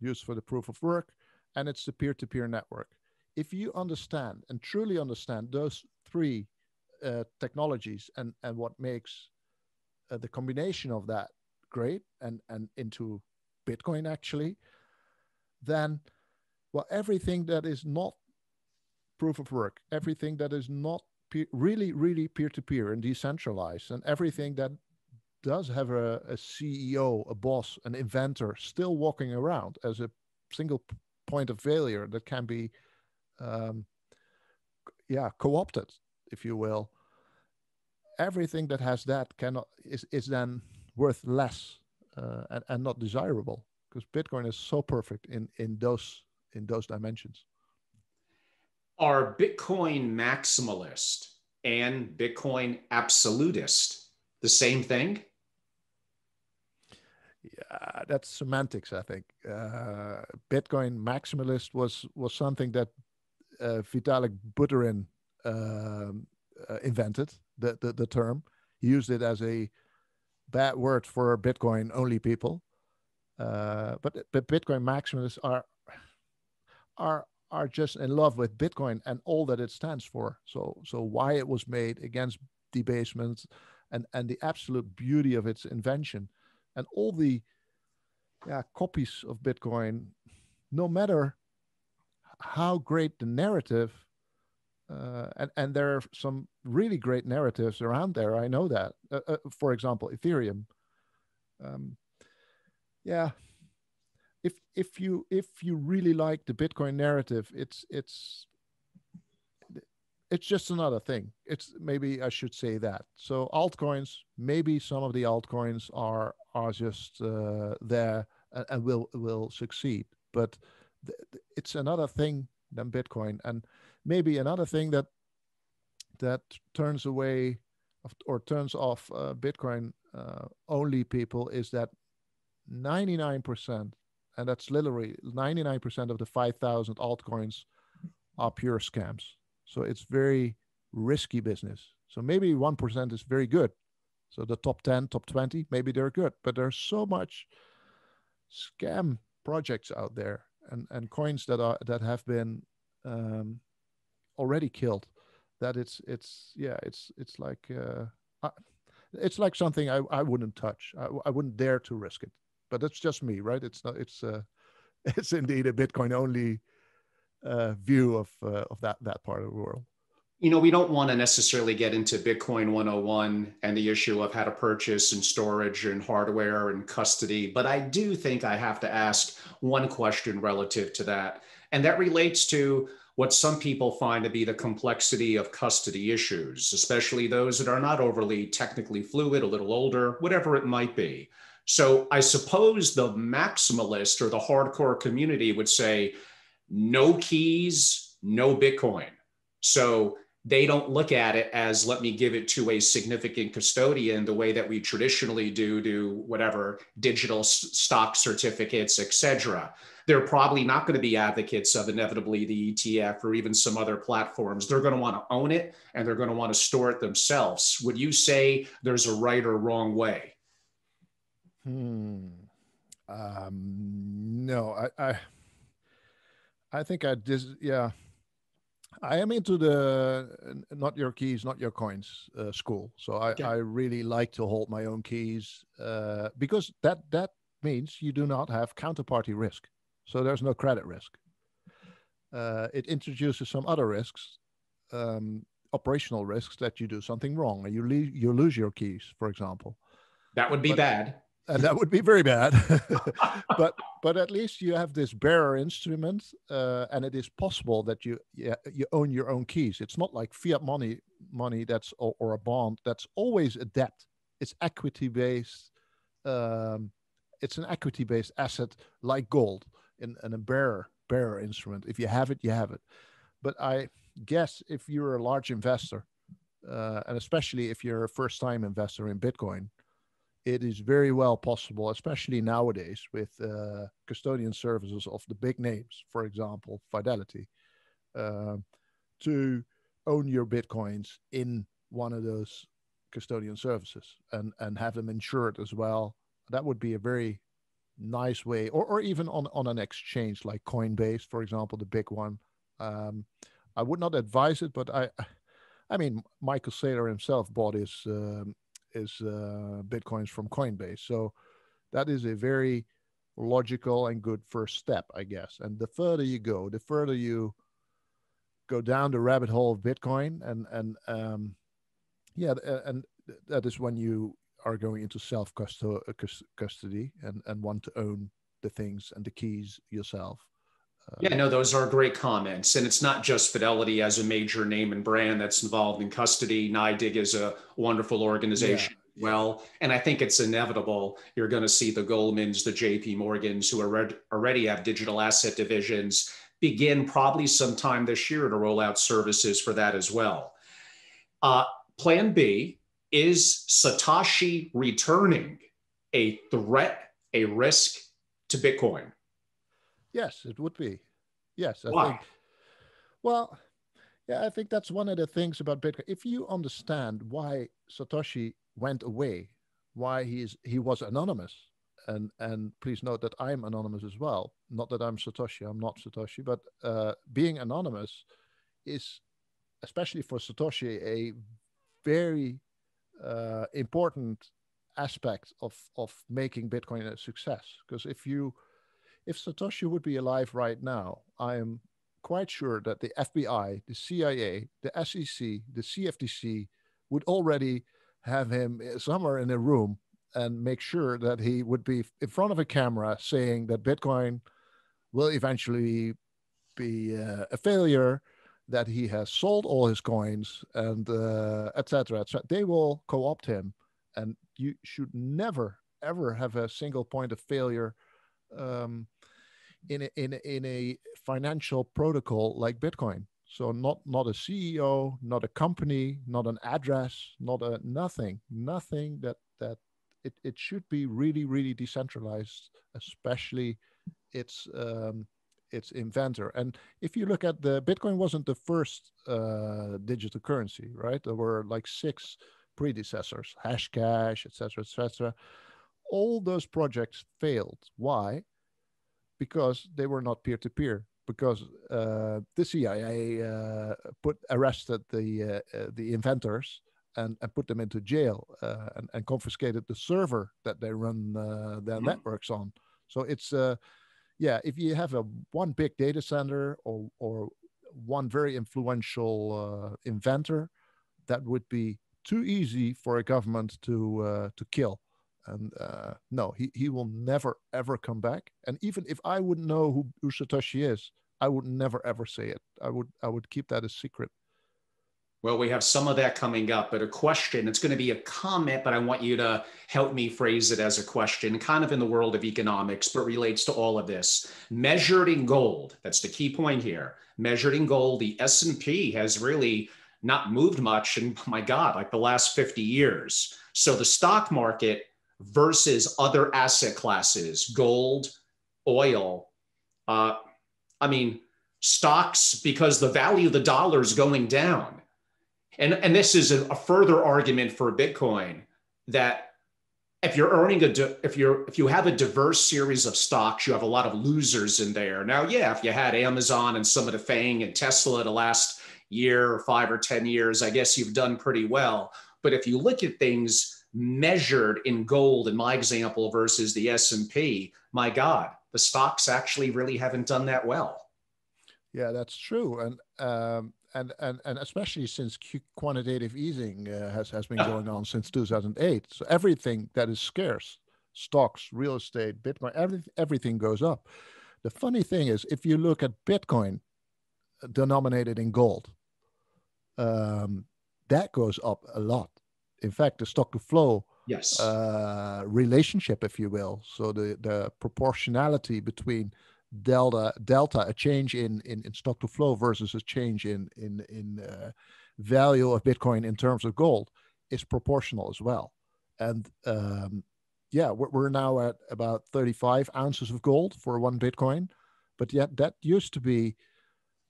used for the proof of work, and it's the peer-to-peer network. If you understand and truly understand those three technologies and what makes the combination of that great and into Bitcoin actually, then, well, everything that is not proof of work, everything that is not really peer-to-peer and decentralized, and everything that does have a CEO, a boss, an inventor still walking around as a single point of failure that can be co-opted, if you will. Everything that has that is then worth less and not desirable, because Bitcoin is so perfect in those dimensions. Are Bitcoin maximalist and Bitcoin absolutist the same thing? Yeah, that's semantics, I think. Bitcoin maximalist was something that Vitalik Buterin invented, the term. He used it as a bad word for Bitcoin only people. But Bitcoin maximalists are just in love with Bitcoin and all that it stands for. So why it was made, against debasement, and the absolute beauty of its invention, and all the copies of Bitcoin, no matter how great the narrative. And there are some really great narratives around there. I know that. For example, Ethereum. If you really like the Bitcoin narrative, it's just another thing. It's, maybe I should say that. So altcoins, maybe some of the altcoins are just there and will succeed. But it's another thing than Bitcoin. And maybe another thing that turns away or turns off Bitcoin only people is that 99%, and that's literally 99% of the 5,000 altcoins are pure scams. So it's very risky business. So maybe 1% is very good. So the top 10, top 20, maybe they're good, but there's so much scam projects out there and coins that have been already killed, that it's like something I wouldn't touch. I wouldn't dare to risk it. But that's just me, right? It's not. It's indeed a Bitcoin only view of that part of the world. We don't want to necessarily get into Bitcoin 101 and the issue of how to purchase and storage and hardware and custody, but I do think I have to ask one question relative to that. And that relates to what some people find to be the complexity of custody issues, especially those that are not overly technically fluid, a little older, whatever it might be. So I suppose the maximalist or the hardcore community would say, no keys, no Bitcoin. So they don't look at it as, let me give it to a significant custodian the way that we traditionally do to whatever digital stock certificates, et cetera. They're probably not going to be advocates of inevitably the ETF or even some other platforms. They're going to want to own it and they're going to want to store it themselves. Would you say there's a right or wrong way? No, I think yeah. I am into the not your keys, not your coins school. So I really like to hold my own keys because that means you do not have counterparty risk. So there's no credit risk. It introduces some other risks, operational risks, that you do something wrong and you lose your keys, for example. That would be bad. And that would be very bad. but at least you have this bearer instrument, and it is possible that you own your own keys. It's not like fiat money that's or a bond that's always a debt. It's equity based. It's an equity based asset like gold in a bearer instrument. If you have it, you have it. But I guess if you're a large investor, and especially if you're a first time investor in Bitcoin, it is very well possible, especially nowadays with custodian services of the big names, for example, Fidelity, to own your Bitcoins in one of those custodian services and have them insured as well. That would be a very nice way, or even on an exchange like Coinbase, for example, the big one. I would not advise it, but I mean, Michael Saylor himself bought his Bitcoins from Coinbase. So that is a very logical and good first step, I guess. And the further you go, the further you go down the rabbit hole of Bitcoin, and that is when you are going into self custody and want to own the things and the keys yourself. Yeah, no, those are great comments. And it's not just Fidelity as a major name and brand that's involved in custody. NYDIG is a wonderful organization as well. And I think it's inevitable. You're going to see the Goldmans, the JP Morgans, who already have digital asset divisions, begin probably sometime this year to roll out services for that as well. PlanB, is Satoshi returning a threat, a risk to Bitcoin? Yes, it would be. Yes, I Why? think. Well, yeah, I think that's one of the things about Bitcoin. If you understand why Satoshi went away, why he was anonymous, and please note that I'm anonymous as well. Not that I'm Satoshi. I'm not Satoshi, but being anonymous is, especially for Satoshi, a very important aspect of making Bitcoin a success. Because if Satoshi would be alive right now, I am quite sure that the FBI, the CIA, the SEC, the CFTC would already have him somewhere in a room and make sure that he would be in front of a camera saying that Bitcoin will eventually be a failure, that he has sold all his coins, and et cetera, et cetera. They will co-opt him, and you should never, ever have a single point of failure. in a financial protocol like Bitcoin. So not a CEO, not a company, not an address, not a nothing that it should be really decentralized, especially its inventor. And if you look at the Bitcoin wasn't the first digital currency, right? There were like 6 predecessors, Hashcash, etc., etc. All those projects failed. Why? Because they were not peer-to-peer. Because the CIA arrested the inventors and put them into jail and confiscated the server that they run their networks on. So it's if you have one big data center or one very influential inventor, that would be too easy for a government to kill. And no, he will never ever come back. And even if I wouldn't know who Satoshi is, I would never ever say it. I would keep that a secret. Well, we have some of that coming up, but a question, it's going to be a comment, but I want you to help me phrase it as a question, kind of in the world of economics, but relates to all of this. Measured in gold, that's the key point here. Measured in gold, the S&P has really not moved much in, my God, like the last 50 years. So the stock market versus other asset classes, gold, oil, stocks, because the value of the dollar is going down. And this is a further argument for Bitcoin that if you're earning if you have a diverse series of stocks, you have a lot of losers in there. Now, yeah, if you had Amazon and some of the FANG and Tesla the last year or 5 or 10 years, I guess you've done pretty well. But if you look at things measured in gold, in my example, versus the S&P, my God, the stocks actually really haven't done that well. Yeah, that's true. And especially since quantitative easing has been going on since 2008. So everything that is scarce, stocks, real estate, Bitcoin, everything goes up. The funny thing is, if you look at Bitcoin denominated in gold, that goes up a lot. In fact, the stock to flow relationship, if you will, so the proportionality between delta, a change in stock to flow versus a change in value of Bitcoin in terms of gold is proportional as well. And we're now at about 35 ounces of gold for 1 Bitcoin, but yet that used to be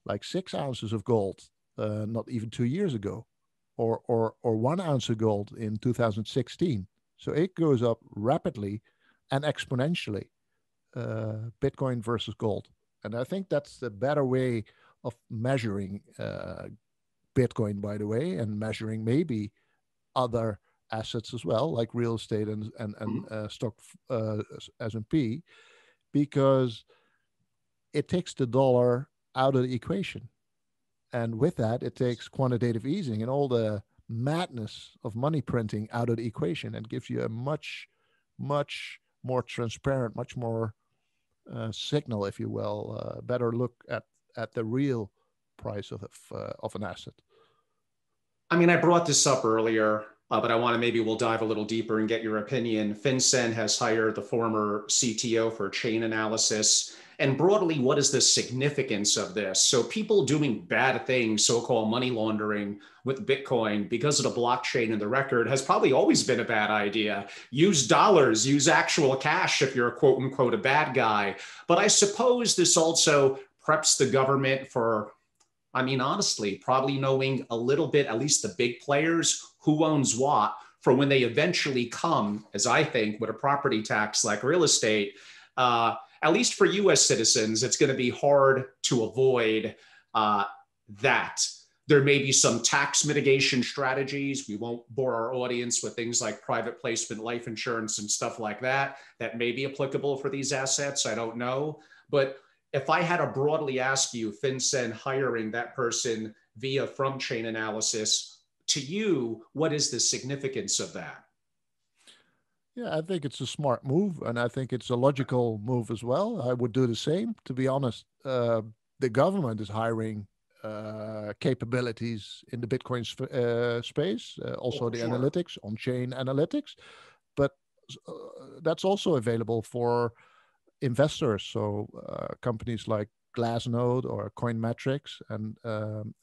like 6 ounces of gold not even 2 years ago, or 1 ounce of gold in 2016. So it goes up rapidly and exponentially. Bitcoin versus gold. And I think that's the better way of measuring Bitcoin, by the way, and measuring maybe other assets as well, like real estate and stock S&P, because it takes the dollar out of the equation. And with that, it takes quantitative easing and all the madness of money printing out of the equation and gives you a much more transparent, much more signal, if you will, better look at the real price of an asset. I mean, I brought this up earlier, but I want to maybe we'll dive a little deeper and get your opinion. FinCEN has hired the former CTO for chain analysis. And broadly, what is the significance of this? So people doing bad things, so-called money laundering with Bitcoin because of the blockchain and the record has probably always been a bad idea. Use dollars, use actual cash if you're a quote unquote a bad guy. But I suppose this also preps the government for, I mean, honestly, probably knowing a little bit, at least the big players, who owns what, for when they eventually come, as I think, with a property tax like real estate. At least for US citizens, it's going to be hard to avoid that. There may be some tax mitigation strategies. We won't bore our audience with things like private placement, life insurance, and stuff like that, that may be applicable for these assets. I don't know. But if I had to broadly ask you, FinCEN hiring that person via from chain analysis, to you, what is the significance of that? Yeah, I think it's a smart move, and I think it's a logical move as well. I would do the same. To be honest, the government is hiring capabilities in the Bitcoin space, also the analytics, on-chain analytics, but that's also available for investors, so companies like Glassnode or Coinmetrics and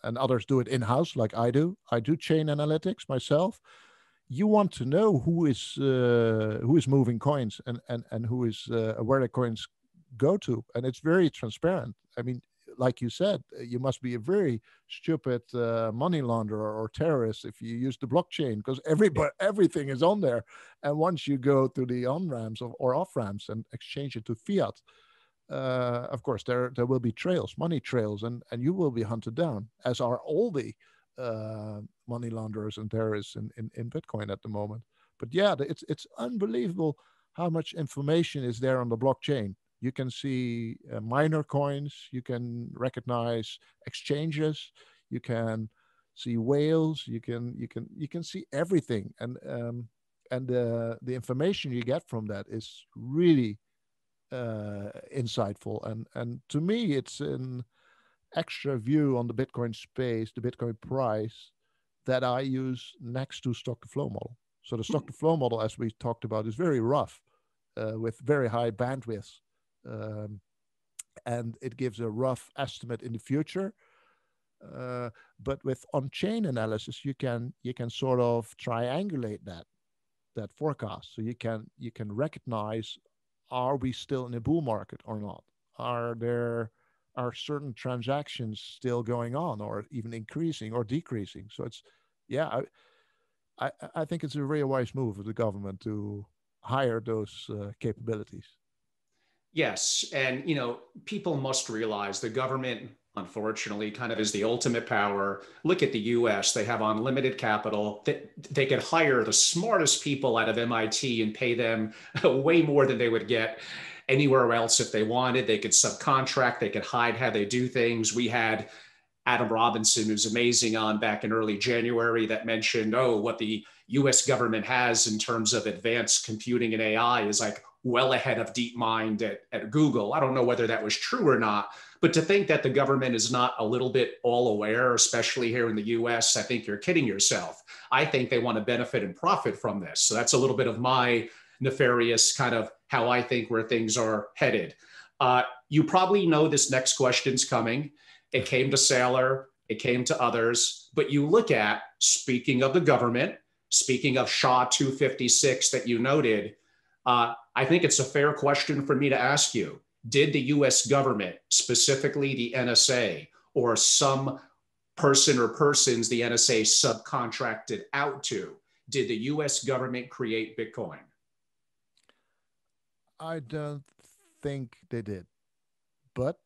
others do it in-house like I do. I do chain analytics myself. You want to know who is moving coins and who is where the coins go to, and it's very transparent. I mean, like you said, you must be a very stupid money launderer or terrorist if you use the blockchain, because everything is on there. And once you go to the on ramps or off ramps and exchange it to fiat, of course there will be trails, money trails, and you will be hunted down, as are all the money launderers and terrorists in Bitcoin at the moment. But yeah, it's unbelievable how much information is there on the blockchain. You can see minor coins, you can recognize exchanges, you can see whales, you can see everything, and the information you get from that is really insightful. And to me, it's an extra view on the Bitcoin space, the Bitcoin price, that I use next to stock to flow model. So the stock to flow model, as we talked about, is very rough with very high bandwidths. And it gives a rough estimate in the future. But with on-chain analysis, you can sort of triangulate that forecast. So you can recognize, are we still in a bull market or not? Are certain transactions still going on, or even increasing or decreasing? So it's, yeah, I think it's a very wise move of the government to hire those capabilities. Yes. And, people must realize the government, unfortunately, kind of is the ultimate power. Look at the US, they have unlimited capital. They could hire the smartest people out of MIT and pay them way more than they would get anywhere else if they wanted. They could subcontract, they could hide how they do things. We had Adam Robinson, who's amazing, on back in early January, that mentioned, what the US government has in terms of advanced computing and AI is like well ahead of DeepMind at Google. I don't know whether that was true or not, but to think that the government is not a little bit all aware, especially here in the US, I think you're kidding yourself. I think they want to benefit and profit from this. So that's a little bit of my nefarious kind of how I think where things are headed. You probably know this next question's coming. It came to Saylor, it came to others, but you look at, speaking of the government, speaking of SHA-256 that you noted, I think it's a fair question for me to ask you. Did the US government, specifically the NSA, or some person or persons the NSA subcontracted out to, did the US government create Bitcoin? I don't think they did. But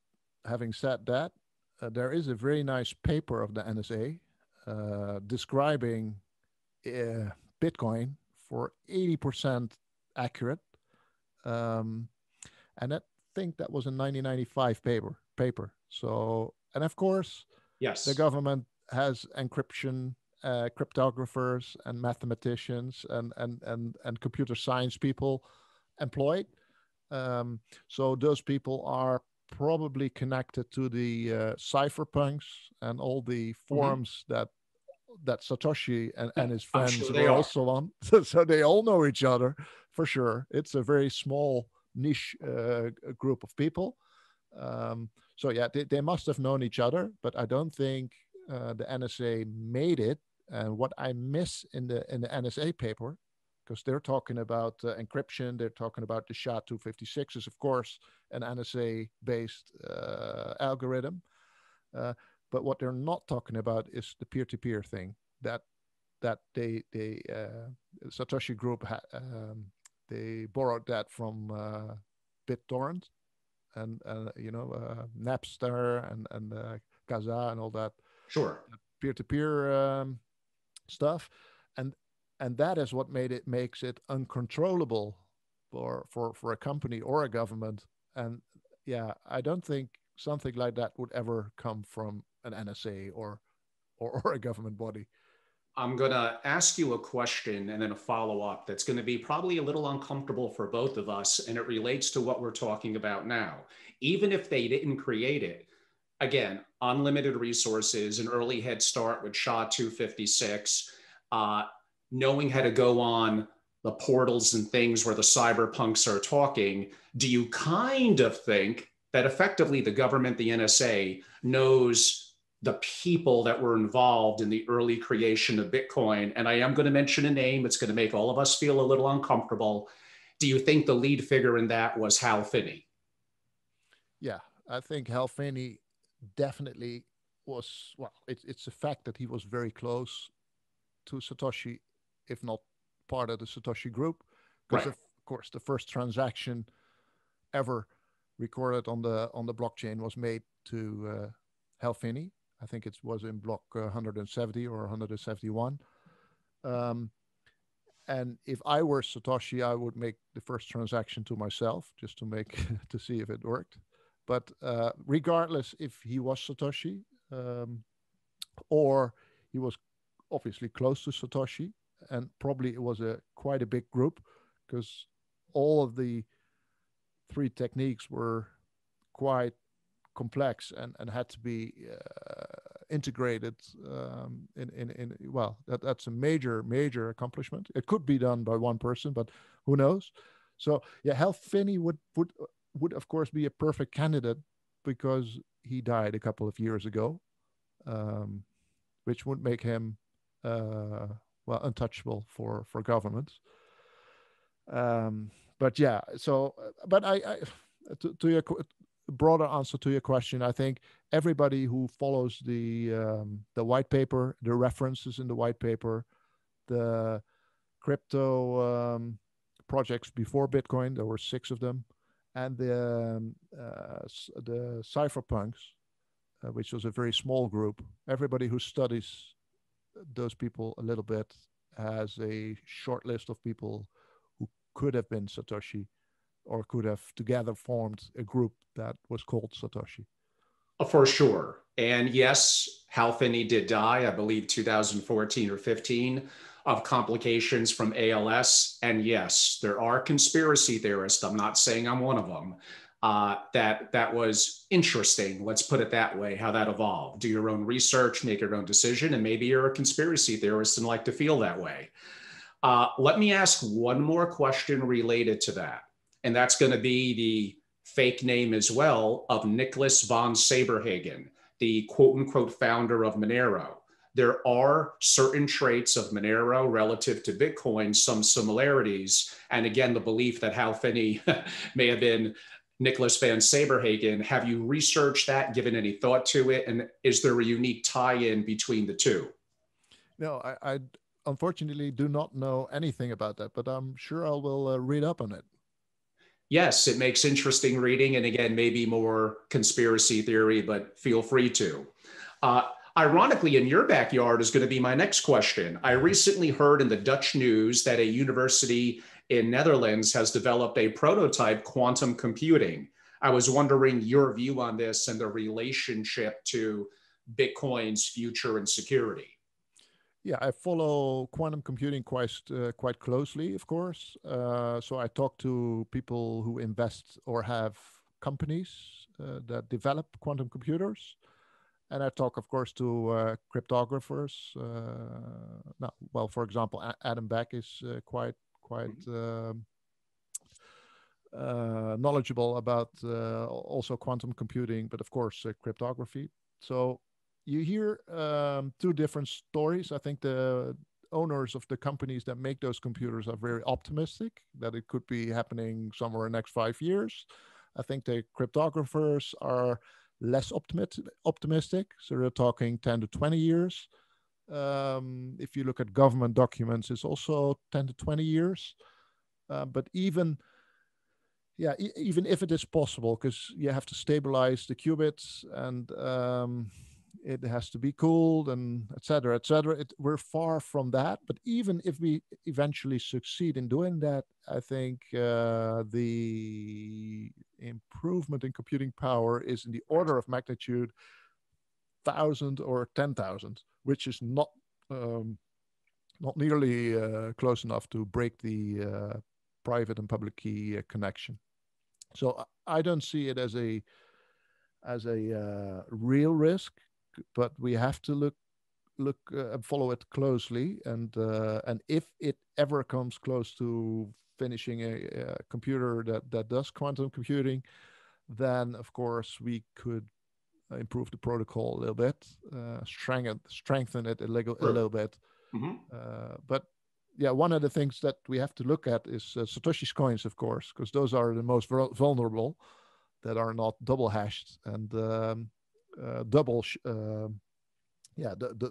having said that, there is a very nice paper of the NSA describing Bitcoin for 80% accurate. And I think that was a 1995 paper. So, and of course, yes, the government has encryption cryptographers and mathematicians and computer science people employed. So those people are probably connected to the cypherpunks and all the forums that Satoshi and his friends sure were also on. So they all know each other for sure. It's a very small niche group of people. So yeah, they must have known each other, but I don't think the NSA made it. And what I miss in the NSA paper, because they're talking about encryption, they're talking about the SHA-256 is of course an NSA-based algorithm. But what they're not talking about is the peer-to-peer thing that they Satoshi Group they borrowed that from BitTorrent and Napster and Kazaa and all that. Sure. Peer-to-peer stuff, and that is what makes it uncontrollable for a company or a government. And yeah, I don't think something like that would ever come from an NSA or a government body. I'm going to ask you a question and then a follow-up that's going to be probably a little uncomfortable for both of us, and it relates to what we're talking about now. Even if they didn't create it, again, unlimited resources, an early head start with SHA-256, knowing how to go on the portals and things where the cyberpunks are talking, do you kind of think that effectively the government, the NSA, knows the people that were involved in the early creation of Bitcoin? And I am going to mention a name. It's going to make all of us feel a little uncomfortable. Do you think the lead figure in that was Hal Finney? Yeah, I think Hal Finney definitely was, well, it's a fact that he was very close to Satoshi, if not part of the Satoshi group, because Right. of course the first transaction ever recorded on the blockchain was made to Hal Finney. I think it was in block 170 or 171. Um, and if I were Satoshi, I would make the first transaction to myself just to make to see if it worked. But regardless if he was Satoshi um, or he was obviously close to Satoshi, and probably it was a quite a big group because all of the three techniques were quite complex and had to be integrated in well, that's a major accomplishment. It could be done by one person, but who knows? So yeah, Hal Finney would of course be a perfect candidate because he died a couple of years ago, um, which would make him well, untouchable for governments. But yeah, so but I to your broader answer to your question, I think everybody who follows the white paper, the references in the white paper, the crypto projects before Bitcoin, there were 6 of them, and the cypherpunks, which was a very small group. Everybody who studies those people a little bit has a short list of people who could have been Satoshi or could have together formed a group that was called Satoshi. For sure. And yes, Hal Finney did die, I believe 2014 or 15, of complications from ALS. And yes, there are conspiracy theorists, I'm not saying I'm one of them, that was interesting. Let's put it that way, how that evolved. Do your own research, make your own decision, and maybe you're a conspiracy theorist and like to feel that way. Let me ask one more question related to that. And that's going to be the fake name as well of Nicholas von Saberhagen, the quote unquote founder of Monero. There are certain traits of Monero relative to Bitcoin, some similarities. And again, the belief that Hal Finney may have been Nicholas van Saberhagen. Have you researched that, given any thought to it? And is there a unique tie-in between the two? No, I unfortunately do not know anything about that, but I'm sure I will read up on it. Yes, it makes interesting reading. And again, maybe more conspiracy theory, but feel free to. Ironically, in your backyard is going to be my next question. I recently heard in the Dutch news that a university in Netherlands has developed a prototype quantum computing. I was wondering your view on this and the relationship to Bitcoin's future and security. Yeah, I follow quantum computing quite closely, of course. So I talk to people who invest or have companies that develop quantum computers, and I talk, of course, to cryptographers. Now, well, for example, Adam Beck is quite knowledgeable about also quantum computing, but of course, cryptography. So you hear 2 different stories. I think the owners of the companies that make those computers are very optimistic that it could be happening somewhere in the next 5 years. I think the cryptographers are less optimistic. So they're talking 10 to 20 years. If you look at government documents, it's also 10 to 20 years. But even yeah, even if it is possible, because you have to stabilize the qubits and it has to be cooled and et cetera, et cetera. We're far from that. But even if we eventually succeed in doing that, I think the improvement in computing power is in the order of magnitude 1,000 or 10,000, which is not nearly close enough to break the private and public key connection. So I don't see it as a real risk, but we have to follow it closely, and if it ever comes close to finishing a computer that does quantum computing, then of course we could improve the protocol a little bit, strengthen it a little bit. Mm-hmm. But yeah, one of the things that we have to look at is Satoshi's coins, of course, because those are the most vulnerable, that are not double hashed and double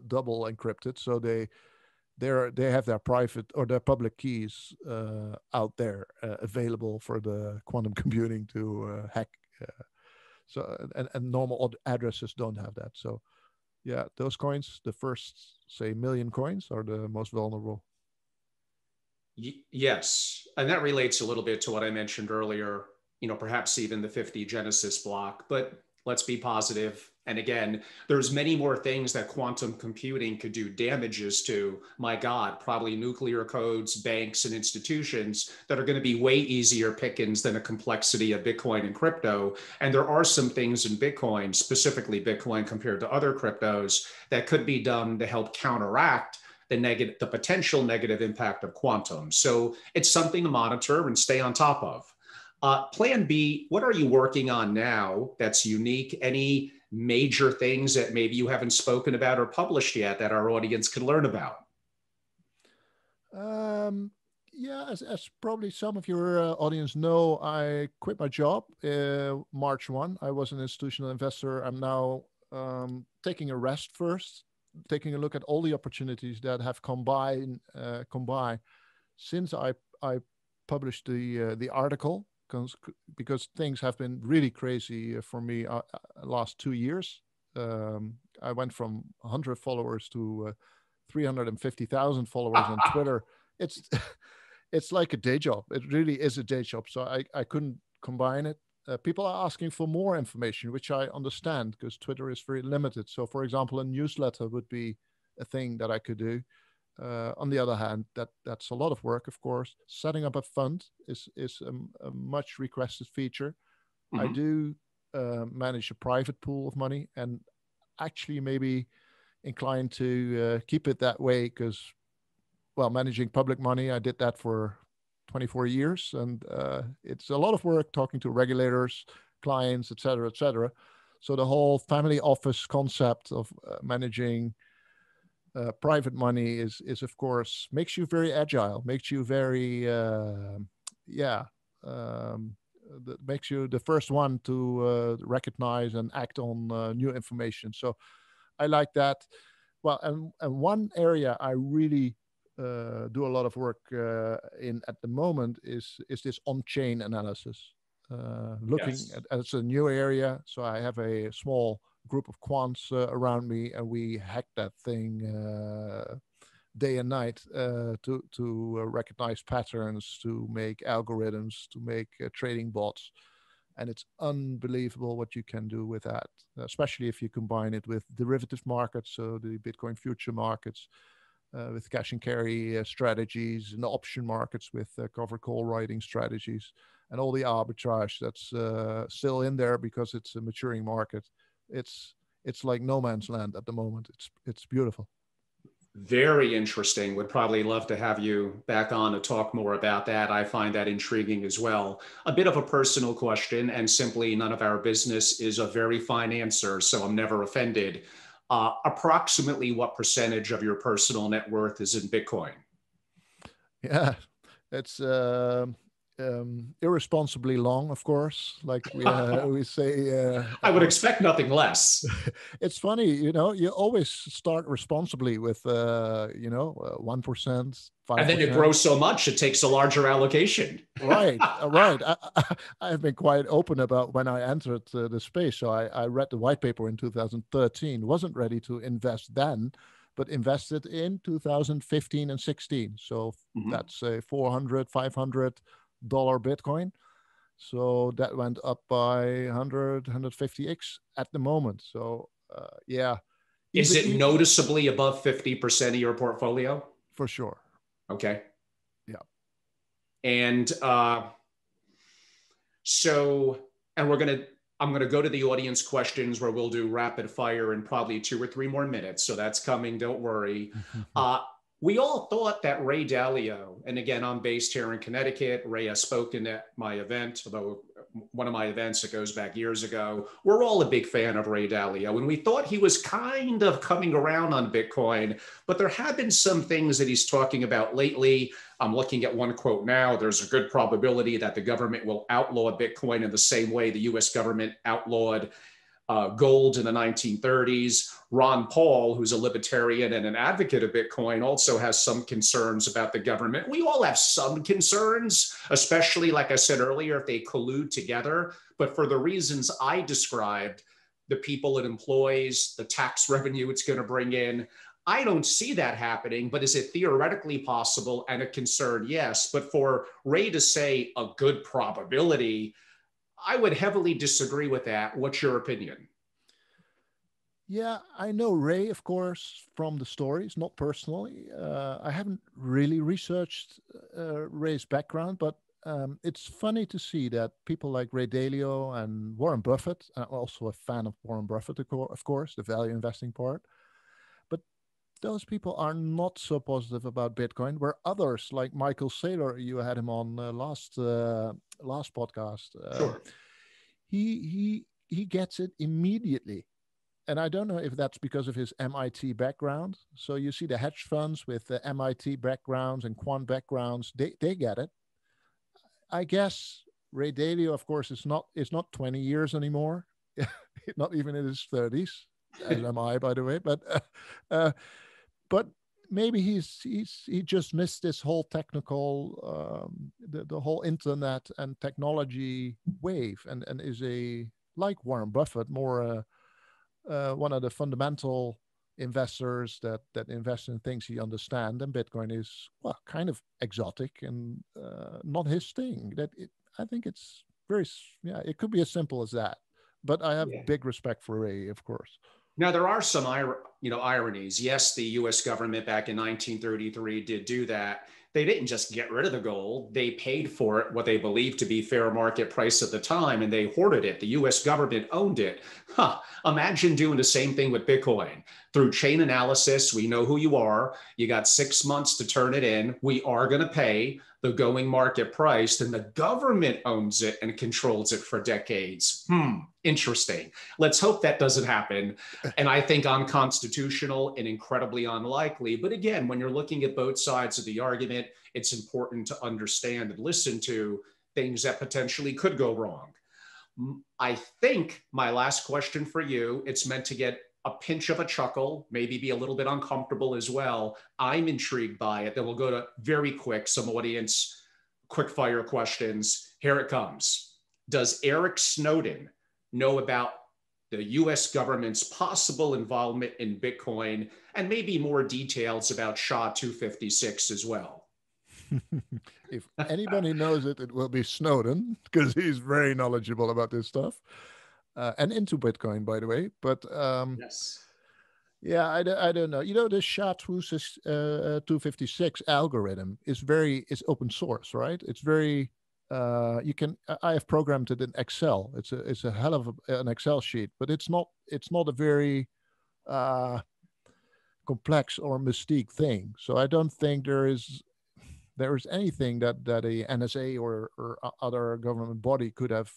double encrypted. So they have their private or their public keys out there available for the quantum computing to hack. And normal addresses don't have that. So yeah, those coins, the first, say, million coins, are the most vulnerable. Yes. And that relates a little bit to what I mentioned earlier, perhaps even the 50 Genesis block, but let's be positive. And again, there's many more things that quantum computing could do damages to. My God, probably nuclear codes, banks, and institutions that are going to be way easier pickings than the complexity of Bitcoin and crypto. And there are some things in Bitcoin, specifically Bitcoin compared to other cryptos, that could be done to help counteract the potential negative impact of quantum. So it's something to monitor and stay on top of. Plan B, what are you working on now that's unique? Any major things that maybe you haven't spoken about or published yet that our audience could learn about? Yeah, as probably some of your audience know, I quit my job March 1. I was an institutional investor. I'm now taking a rest first, taking a look at all the opportunities that have come by since I published the article, because things have been really crazy for me last 2 years. I went from 100 followers to 350,000 followers on Twitter. It's like a day job. It really is a day job. So I couldn't combine it. People are asking for more information, which I understand, because Twitter is very limited. So, for example, a newsletter would be a thing that I could do. On the other hand, that's a lot of work, of course. Setting up a fund is a much requested feature. Mm-hmm. I do manage a private pool of money, and actually maybe inclined to keep it that way, because, well, managing public money, I did that for 24 years, and it's a lot of work talking to regulators, clients, et cetera, et cetera. So the whole family office concept of managing private money is of course, makes you very agile, makes you very makes you the first one to recognize and act on new information. So I like that. Well, and one area I really do a lot of work in at the moment is this on-chain analysis. Looking at it's a new area, so I have a small group of quants around me, and we hack that thing day and night to recognize patterns, to make algorithms, to make trading bots. And it's unbelievable what you can do with that, especially if you combine it with derivative markets, so the Bitcoin future markets, with cash and carry strategies, and the option markets with covered call writing strategies, and all the arbitrage that's still in there because it's a maturing market. It's like no man's land at the moment. It's beautiful. Very interesting. Would probably love to have you back on to talk more about that. I find that intriguing as well. A bit of a personal question, and simply none of our business is a very fine answer, so I'm never offended. Approximately what percentage of your personal net worth is in Bitcoin? Yeah, it's irresponsibly long, of course. Like we say. I would expect nothing less. It's funny, you always start responsibly with, 1%, 5%. And then it grows so much, it takes a larger allocation. Right. I've been quite open about when I entered the space. So I read the white paper in 2013, wasn't ready to invest then, but invested in 2015 and 16. So that's a $400, $500 Bitcoin. So that went up by 100, 150x at the moment. So yeah. Is it noticeably above 50% of your portfolio? For sure. Okay. Yeah. And and we're going to I'm going to go to the audience questions where we'll do rapid fire in probably 2 or 3 more minutes. So that's coming. Don't worry. We all thought that Ray Dalio, and again, I'm based here in Connecticut. Ray has spoken at my event, although one of my events that goes back years ago. We're all a big fan of Ray Dalio, and we thought he was kind of coming around on Bitcoin, but there have been some things that he's talking about lately. I'm looking at one quote now. There's a good probability that the government will outlaw Bitcoin in the same way the US government outlawed gold in the 1930s. Ron Paul, who's a libertarian and an advocate of Bitcoin, also has some concerns about the government. We all have some concerns, especially, like I said earlier, if they collude together. But for the reasons I described, the people it employs, the tax revenue it's going to bring in, I don't see that happening. But is it theoretically possible and a concern? Yes. But for Ray to say a good probability, I would heavily disagree with that. What's your opinion? Yeah, I know Ray, of course, from the stories, not personally. I haven't really researched Ray's background, but it's funny to see that people like Ray Dalio and Warren Buffett, I'm also a fan of Warren Buffett, of course, the value investing part, but those people are not so positive about Bitcoin, where others like Michael Saylor, you had him on last podcast, Sure. he gets it immediately. And I don't know if that's because of his MIT background. So you see the hedge funds with the MIT backgrounds and quant backgrounds, they get it. I guess Ray Dalio, of course, is not 20 years anymore, not even in his 30s, as am I, by the way. But maybe he just missed this whole technical, the whole internet and technology wave, and is like Warren Buffett, more one of the fundamental investors that invest in things he understands. And Bitcoin is, well, kind of exotic and not his thing. I think it's it could be as simple as that. But I have big respect for Ray, of course. Now, there are some ironies. Yes, the US government back in 1933 did do that. They didn't just get rid of the gold. They paid for it what they believed to be fair market price at the time, and they hoarded it. The US government owned it. Imagine doing the same thing with Bitcoin. Through chain analysis, we know who you are. You got 6 months to turn it in. We are going to pay the going market price, and the government owns it and controls it for decades. Interesting. Let's hope that doesn't happen. And I think unconstitutional and incredibly unlikely. But again, when you're looking at both sides of the argument, it's important to understand and listen to things that potentially could go wrong. I think my last question for you, it's meant to get a pinch of a chuckle, maybe be a little bit uncomfortable as well. I'm intrigued by it. Then we'll go to very quick, some audience quick fire questions. Here it comes. Does Eric Snowden know about the US government's possible involvement in Bitcoin, and maybe more details about SHA-256 as well? If anybody knows it, it will be Snowden, because he's very knowledgeable about this stuff. And into Bitcoin, by the way. But yes. Yeah, I don't know. You know, the SHA-256 algorithm is open source, right? It's very I have programmed it in Excel. It's a hell of an Excel sheet, but it's not a very complex or mystique thing. So I don't think there is anything that a NSA or other government body could have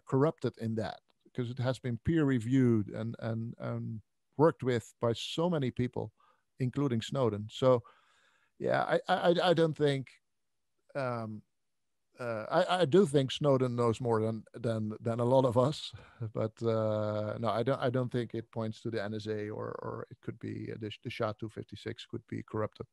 corrupted in that, because it has been peer reviewed and worked with by so many people, including Snowden. So yeah, I don't think I do think Snowden knows more than a lot of us, but no, I don't think it points to the NSA, or it could be the SHA-256 could be corrupted.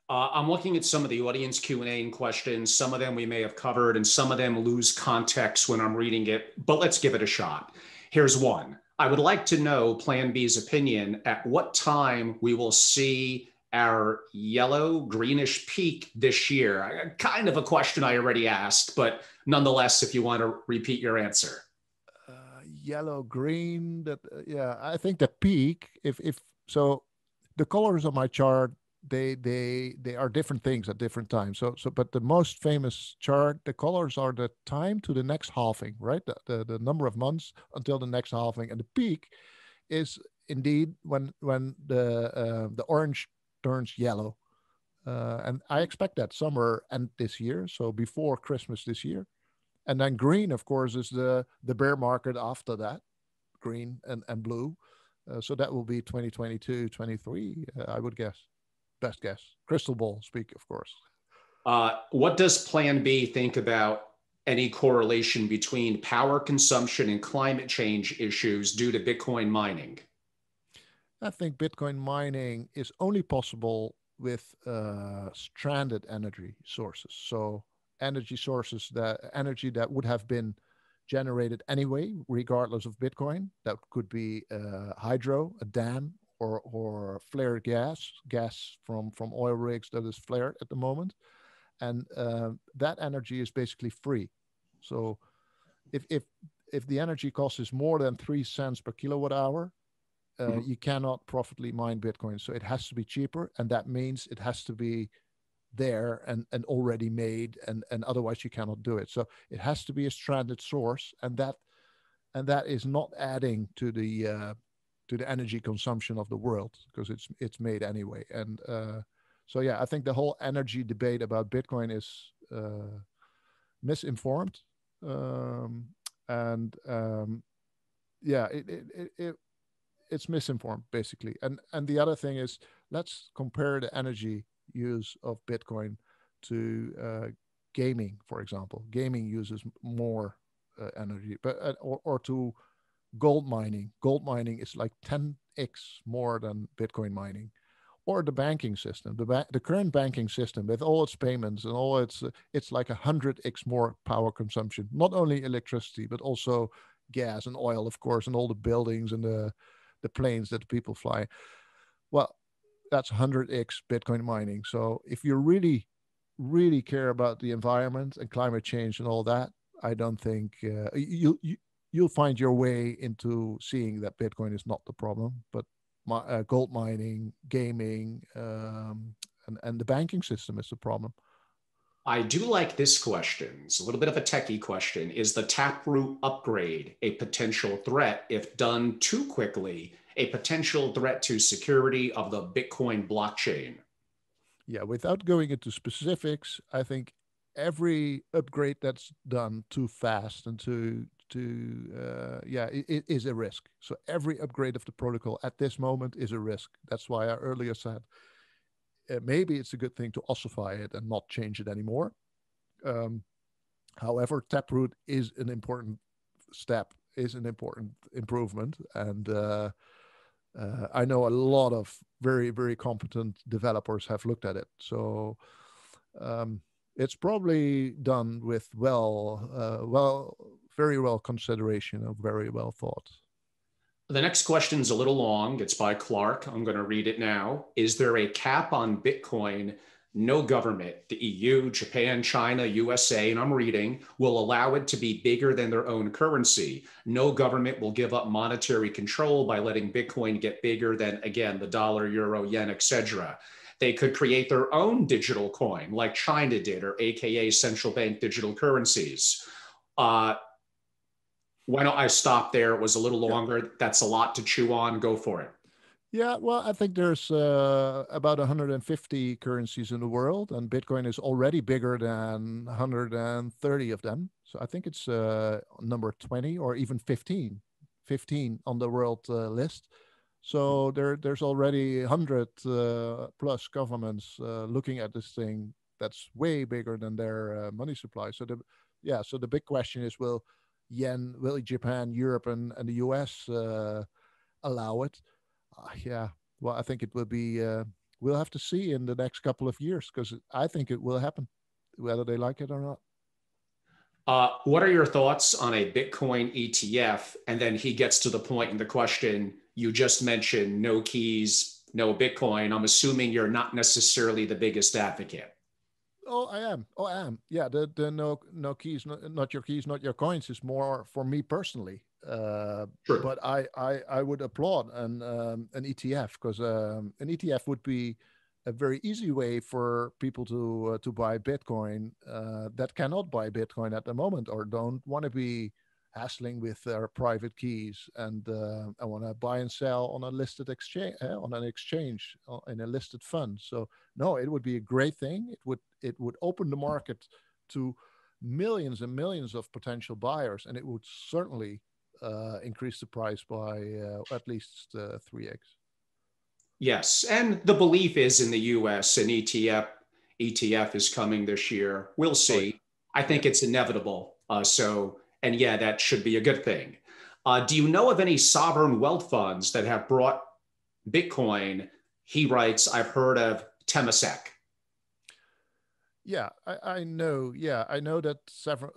I'm looking at some of the audience Q&A and questions. Some of them we may have covered, and some of them lose context when I'm reading it, but let's give it a shot. Here's one. I would like to know PlanB's opinion at what time we will see our yellow greenish peak this year. Kind of a question I already asked, but nonetheless, if you want to repeat your answer. Yellow, green, yeah, I think the peak, if so, the colors on my chart they are different things at different times. But the most famous chart, the colors are the time to the next halving, right? The number of months until the next halving, and the peak is indeed when the orange turns yellow, and I expect that somewhere end this year, so before Christmas this year. And then green, of course, is the bear market after that, green and blue. So that will be 2022, 23, I would guess. Best guess. Crystal ball speak, of course. What does Plan B think about any correlation between power consumption and climate change issues due to Bitcoin mining? I think Bitcoin mining is only possible with stranded energy sources. So energy that would have been generated anyway, regardless of Bitcoin. That could be hydro, a dam, or flared gas from oil rigs that is flared at the moment, and that energy is basically free. So if the energy cost is more than 3 cents per kilowatt hour, you cannot profitably mine Bitcoin. So it has to be cheaper, and that means it has to be there and already made, and otherwise you cannot do it. So it has to be a stranded source, and that is not adding to the energy consumption of the world, because it's made anyway. And so yeah, I think the whole energy debate about Bitcoin is misinformed, and yeah, it's misinformed basically. And the other thing is, let's compare the energy use of Bitcoin to gaming, for example. Gaming uses more energy, but or to gold mining. Gold mining is like 10x more than Bitcoin mining. Or the banking system, the current banking system with all its payments and all it's like 100x more power consumption. Not only electricity, but also gas and oil, of course, and all the buildings and the planes that people fly. Well, that's 100x Bitcoin mining. So if you really, really care about the environment and climate change and all that, I don't think you'll find your way into seeing that Bitcoin is not the problem, but gold mining, gaming, and the banking system is the problem. I do like this question. It's a little bit of a techie question. Is the Taproot upgrade a potential threat if done too quickly, a potential threat to security of the Bitcoin blockchain? Yeah, without going into specifics, I think every upgrade that's done too fast and it is a risk. So every upgrade of the protocol at this moment is a risk. That's why I earlier said maybe it's a good thing to ossify it and not change it anymore. However, Taproot is an important step, is an important improvement, and I know a lot of very, very competent developers have looked at it. So it's probably done with very well consideration of very well thought. The next question is a little long. It's by Clark. I'm going to read it now. Is there a cap on Bitcoin? No government, the EU, Japan, China, USA, and I'm reading, will allow it to be bigger than their own currency. No government will give up monetary control by letting Bitcoin get bigger than, again, the dollar, euro, yen, etc. They could create their own digital coin like China did, or AKA central bank digital currencies. Why don't I stop there? It was a little longer. Yeah. That's a lot to chew on. Go for it. Yeah, well, I think there's about 150 currencies in the world, and Bitcoin is already bigger than 130 of them. So I think it's number 20 or even 15 on the world list. So there's already 100 plus governments looking at this thing that's way bigger than their money supply. So the big question is, will Japan, Europe, and the US allow it? Yeah, well, I think it will be, we'll have to see in the next couple of years, because I think it will happen, whether they like it or not. What are your thoughts on a Bitcoin ETF? And then he gets to the point in the question, you just mentioned no keys, no Bitcoin. I'm assuming you're not necessarily the biggest advocate. Oh, I am. Yeah, the no keys, not your keys, not your coins is more for me personally. Sure. But I would applaud an ETF, because an ETF would be a very easy way for people to buy Bitcoin that cannot buy Bitcoin at the moment or don't want to be hassling with their private keys and I want to buy and sell on a listed exchange on an exchange in a listed fund. So no, it would be a great thing. It would open the market to millions and millions of potential buyers, and it would certainly increase the price by at least 3x. Yes, and the belief is in the U.S. an ETF is coming this year. We'll Oh yeah, see. I yeah. think it's inevitable. And yeah, that should be a good thing. Do you know of any sovereign wealth funds that have brought Bitcoin? He writes, I've heard of Temasek. Yeah, I know. Yeah, I know that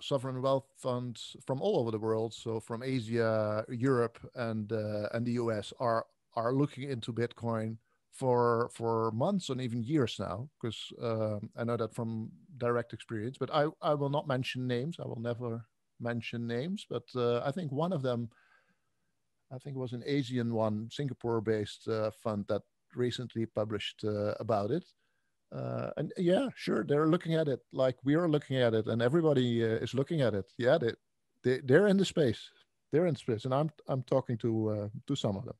sovereign wealth funds from all over the world, so from Asia, Europe, and the US, are looking into Bitcoin for months and even years now. Because I know that from direct experience. But I will not mention names. I will never mention names. But I think one of them, I think, was an Asian one, Singapore-based fund that recently published about it. And yeah, sure, they're looking at it like we are looking at it, and everybody is looking at it. Yeah, they're in the space. They're in space, and I'm talking to some of them.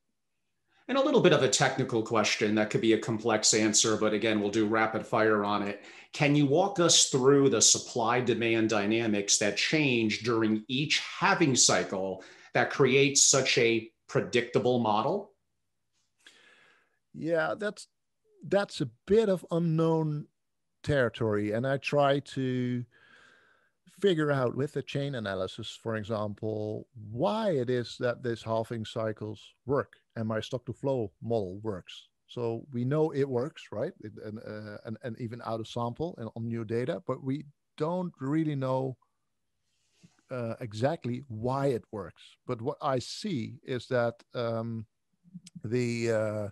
And a little bit of a technical question that could be a complex answer, but again, we'll do rapid fire on it. Can you walk us through the supply demand dynamics that change during each halving cycle that creates such a predictable model? Yeah, that's a bit of unknown territory, and I try to figure out with the chain analysis, for example, why it is that these halving cycles work and my stock to flow model works. So we know it works, right? And even out of sample and on new data, but we don't really know exactly why it works. But what I see is that the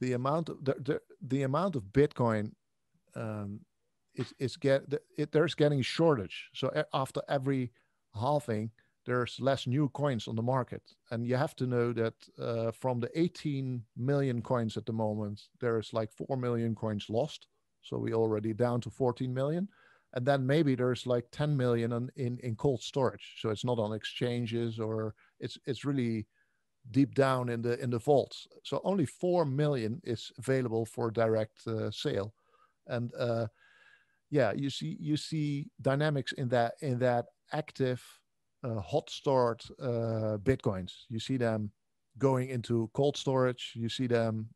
the amount of the amount of Bitcoin um, there's getting shortage. So after every halving, there's less new coins on the market, and you have to know that from the 18 million coins at the moment, there's like 4 million coins lost. So we already down to 14 million, and then maybe there's like 10 million in cold storage. So it's not on exchanges, or it's really deep down in the vaults. So only 4 million is available for direct sale, and yeah, you see dynamics in that active hot stored bitcoins. You see them going into cold storage. You see them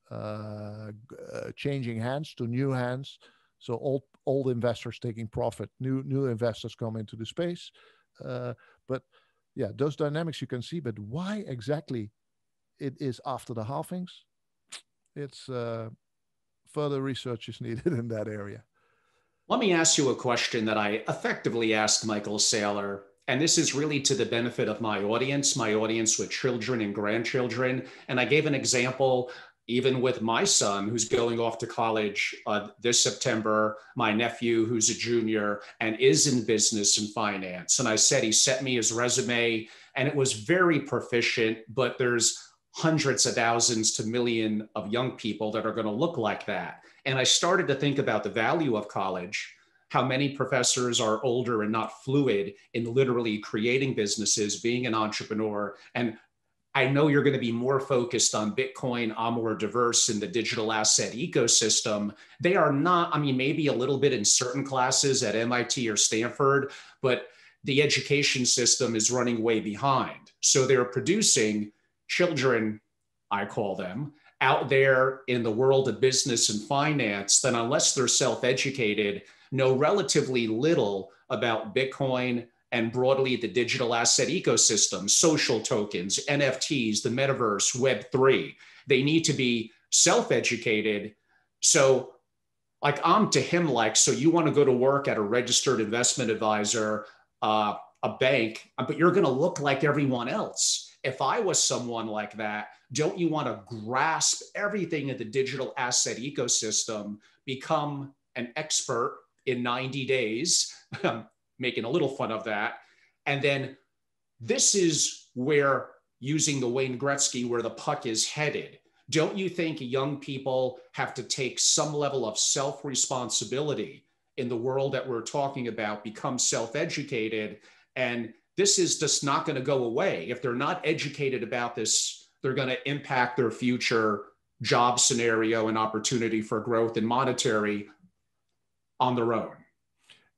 changing hands to new hands. So old investors taking profit, new investors come into the space. But yeah, those dynamics you can see. But why exactly it is after the halvings? It's further research is needed in that area. Let me ask you a question that I effectively asked Michael Saylor, and this is really to the benefit of my audience with children and grandchildren. And I gave an example even with my son who's going off to college this September, my nephew who's a junior and is in business and finance. And I said he sent me his resume and it was very proficient, but there's hundreds of thousands to million of young people that are going to look like that. And I started to think about the value of college, how many professors are older and not fluid in literally creating businesses, being an entrepreneur. And I know you're going to be more focused on Bitcoin. I'm more diverse in the digital asset ecosystem. They are not, I mean, maybe a little bit in certain classes at MIT or Stanford, but the education system is running way behind. So they're producing children, I call them, out there in the world of business and finance that, unless they're self-educated, know relatively little about Bitcoin and broadly the digital asset ecosystem, social tokens, NFTs, the metaverse, Web3. They need to be self-educated. So like I'm to him like, so you want to go to work at a registered investment advisor, a bank, but you're going to look like everyone else. If I was someone like that, don't you want to grasp everything in the digital asset ecosystem, become an expert in 90 days, making a little fun of that. And then this is where, using the Wayne Gretzky, where the puck is headed. don't you think young people have to take some level of self-responsibility in the world that we're talking about, become self-educated? And this is just not going to go away. If they're not educated about this, they're going to impact their future job scenario and opportunity for growth and monetary on their own.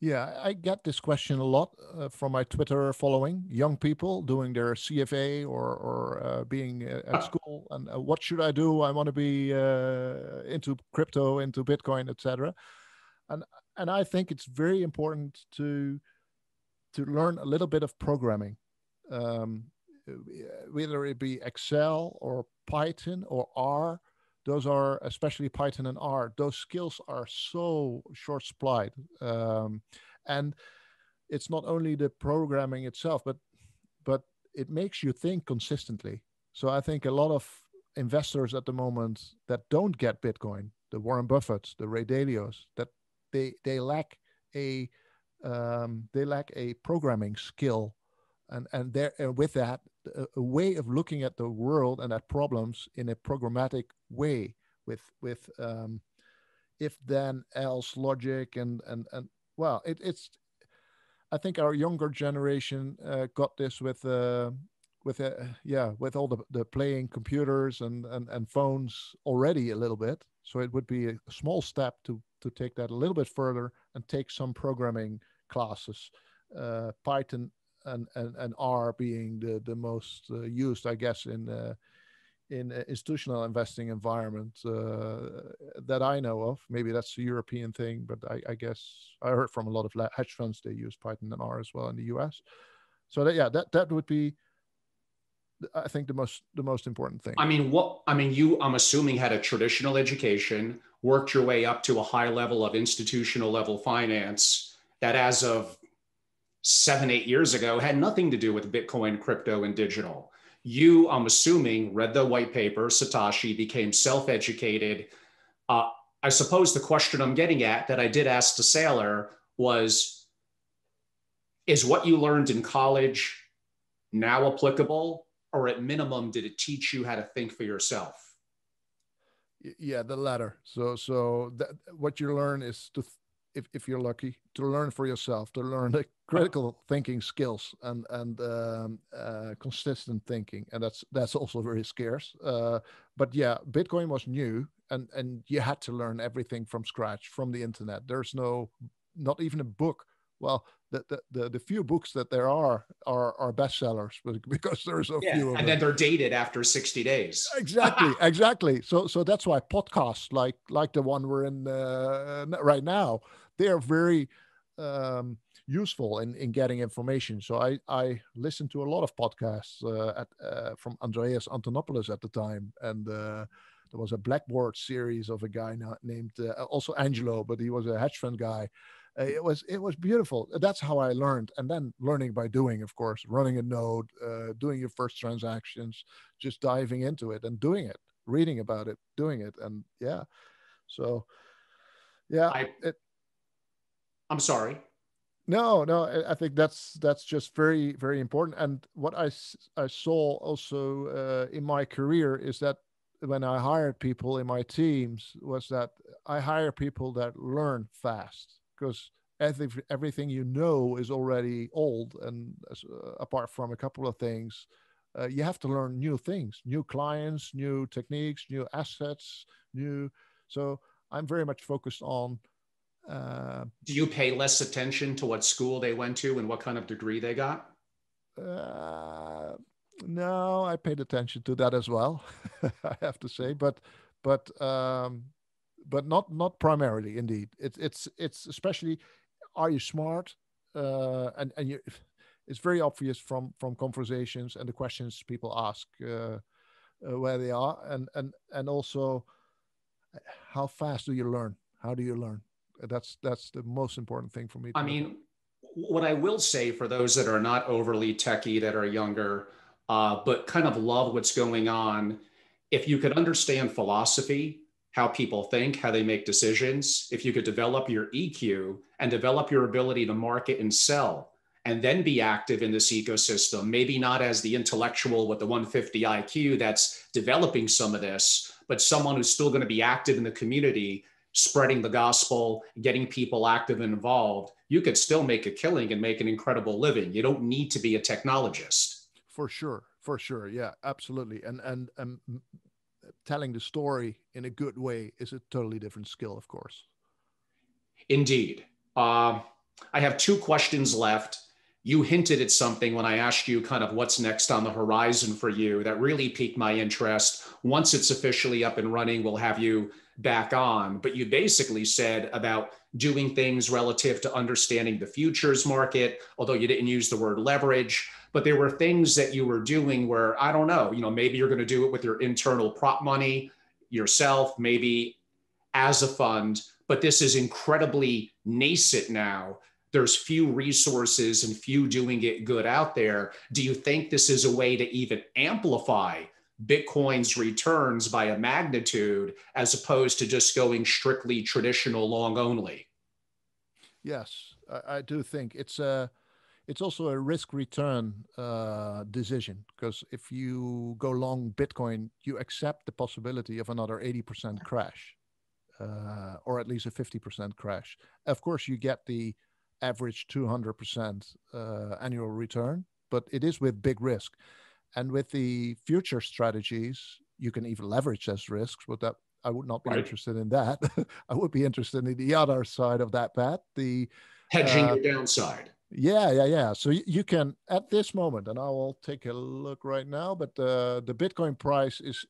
Yeah, I get this question a lot from my Twitter following. Young people doing their CFA or being at school, and what should I do? I want to be into crypto, into Bitcoin, etc. And I think it's very important to learn a little bit of programming, um, whether it be Excel or Python or R. Those are, especially Python and R, those skills are so short supplied. And it's not only the programming itself, but it makes you think consistently. So I think a lot of investors at the moment that don't get Bitcoin, the Warren Buffetts, the Ray Dalios, that they lack a programming skill, and there with that a way of looking at the world and at problems in a programmatic way with if then else logic and well, it's I think our younger generation got this with all the playing computers and phones already a little bit. So it would be a small step to take that a little bit further and take some programming classes, Python and R being the most used, I guess, in institutional investing environment that I know of. Maybe that's a European thing, but I guess I heard from a lot of hedge funds they use Python and R as well in the US. So that would be, I think, the most important thing. You, I'm assuming, had a traditional education, worked your way up to a high level of institutional level finance that as of 7-8 years ago had nothing to do with Bitcoin, crypto, and digital. You, I'm assuming, read the white paper, Satoshi, became self-educated. I suppose the question I'm getting at that I did ask the sailor was, is what you learned in college now applicable, or at minimum, did it teach you how to think for yourself? Yeah, the latter. So what you learn is if you're lucky, to learn for yourself, to learn the critical thinking skills and consistent thinking, and that's also very scarce. But yeah, Bitcoin was new, and you had to learn everything from scratch from the internet. There's not even a book. Well, the few books that there are bestsellers because there's a few of them. And then they're dated after 60 days. Exactly. So that's why podcasts like the one we're in right now, they are very useful in getting information. So I listened to a lot of podcasts from Andreas Antonopoulos at the time, and there was a Blackboard series of a guy named also Angelo, but he was a hedge fund guy. It was beautiful. That's how I learned, and then learning by doing, of course, running a node, doing your first transactions, just diving into it and doing it, reading about it, doing it, and yeah. So yeah, I'm sorry. No, I think that's just very, very important. And what I saw also in my career is that when I hired people in my teams was that I hire people that learn fast, because everything you know is already old, and apart from a couple of things, you have to learn new things, new clients, new techniques, new assets, so I'm very much focused on do you pay less attention to what school they went to and what kind of degree they got? No, I paid attention to that as well. I have to say, but not primarily. Indeed, it's especially, are you smart? And you, it's very obvious from conversations and the questions people ask where they are, and also how fast do you learn? How do you learn? That's the most important thing for me. What I will say for those that are not overly techie, that are younger, but kind of love what's going on, if you could understand philosophy, how people think, how they make decisions, if you could develop your EQ and develop your ability to market and sell, and then be active in this ecosystem, maybe not as the intellectual with the 150 IQ that's developing some of this, but someone who's still going to be active in the community, spreading the gospel, getting people active and involved, you could still make a killing and make an incredible living. You don't need to be a technologist. For sure. Yeah, absolutely. And telling the story in a good way is a totally different skill, of course. Indeed. I have two questions left. You hinted at something when I asked you kind of what's next on the horizon for you that really piqued my interest. Once it's officially up and running, we'll have you back on. But you basically said about doing things relative to understanding the futures market, although you didn't use the word leverage. But there were things that you were doing where, I don't know, maybe you're going to do it with your internal prop money yourself, maybe as a fund, but this is incredibly nascent now. There's few resources and few doing it good out there. Do you think this is a way to even amplify Bitcoin's returns by a magnitude as opposed to just going strictly traditional long only? Yes, I do think it's also a risk return decision, because if you go long Bitcoin, you accept the possibility of another 80% crash, or at least a 50% crash. Of course, you get the average 200% annual return, but it is with big risk. And with the future strategies, you can even leverage those risks, but that I would not be interested in that. I would be interested in the other side of that bet, the hedging your downside. Yeah. So you can, at this moment, and I will take a look right now, but the Bitcoin price is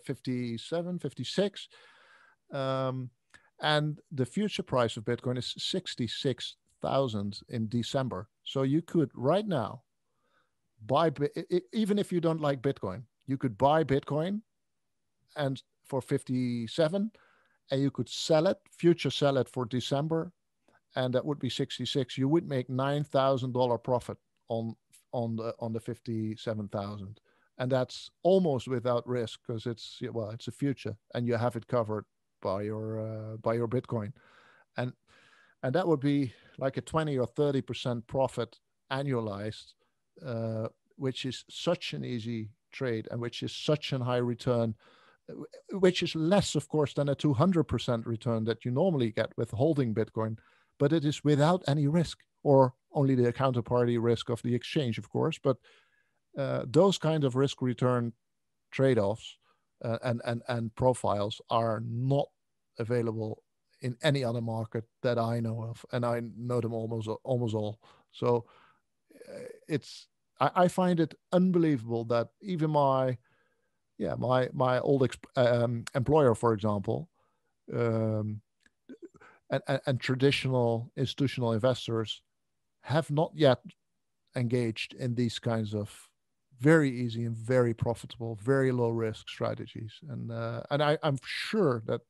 57, 56. And the future price of Bitcoin is 66,000 in December. So you could right now buy, even if you don't like Bitcoin, you could buy Bitcoin and for 57, and you could sell it, future sell it for December, and that would be 66. You would make $9,000 profit on the 57,000, and that's almost without risk, because it's a future, and you have it covered by your Bitcoin, and that would be like a 20 or 30% profit annualized, which is such an easy trade, and which is such a high return, which is less, of course, than a 200% return that you normally get with holding Bitcoin, but it is without any risk, or only the counterparty risk of the exchange, of course. But those kind of risk return trade-offs and profiles are not available in any other market that I know of, and I know them almost all. So I find it unbelievable that even my old employer, for example, and traditional institutional investors have not yet engaged in these kinds of very easy and very profitable, very low risk strategies. And I'm sure that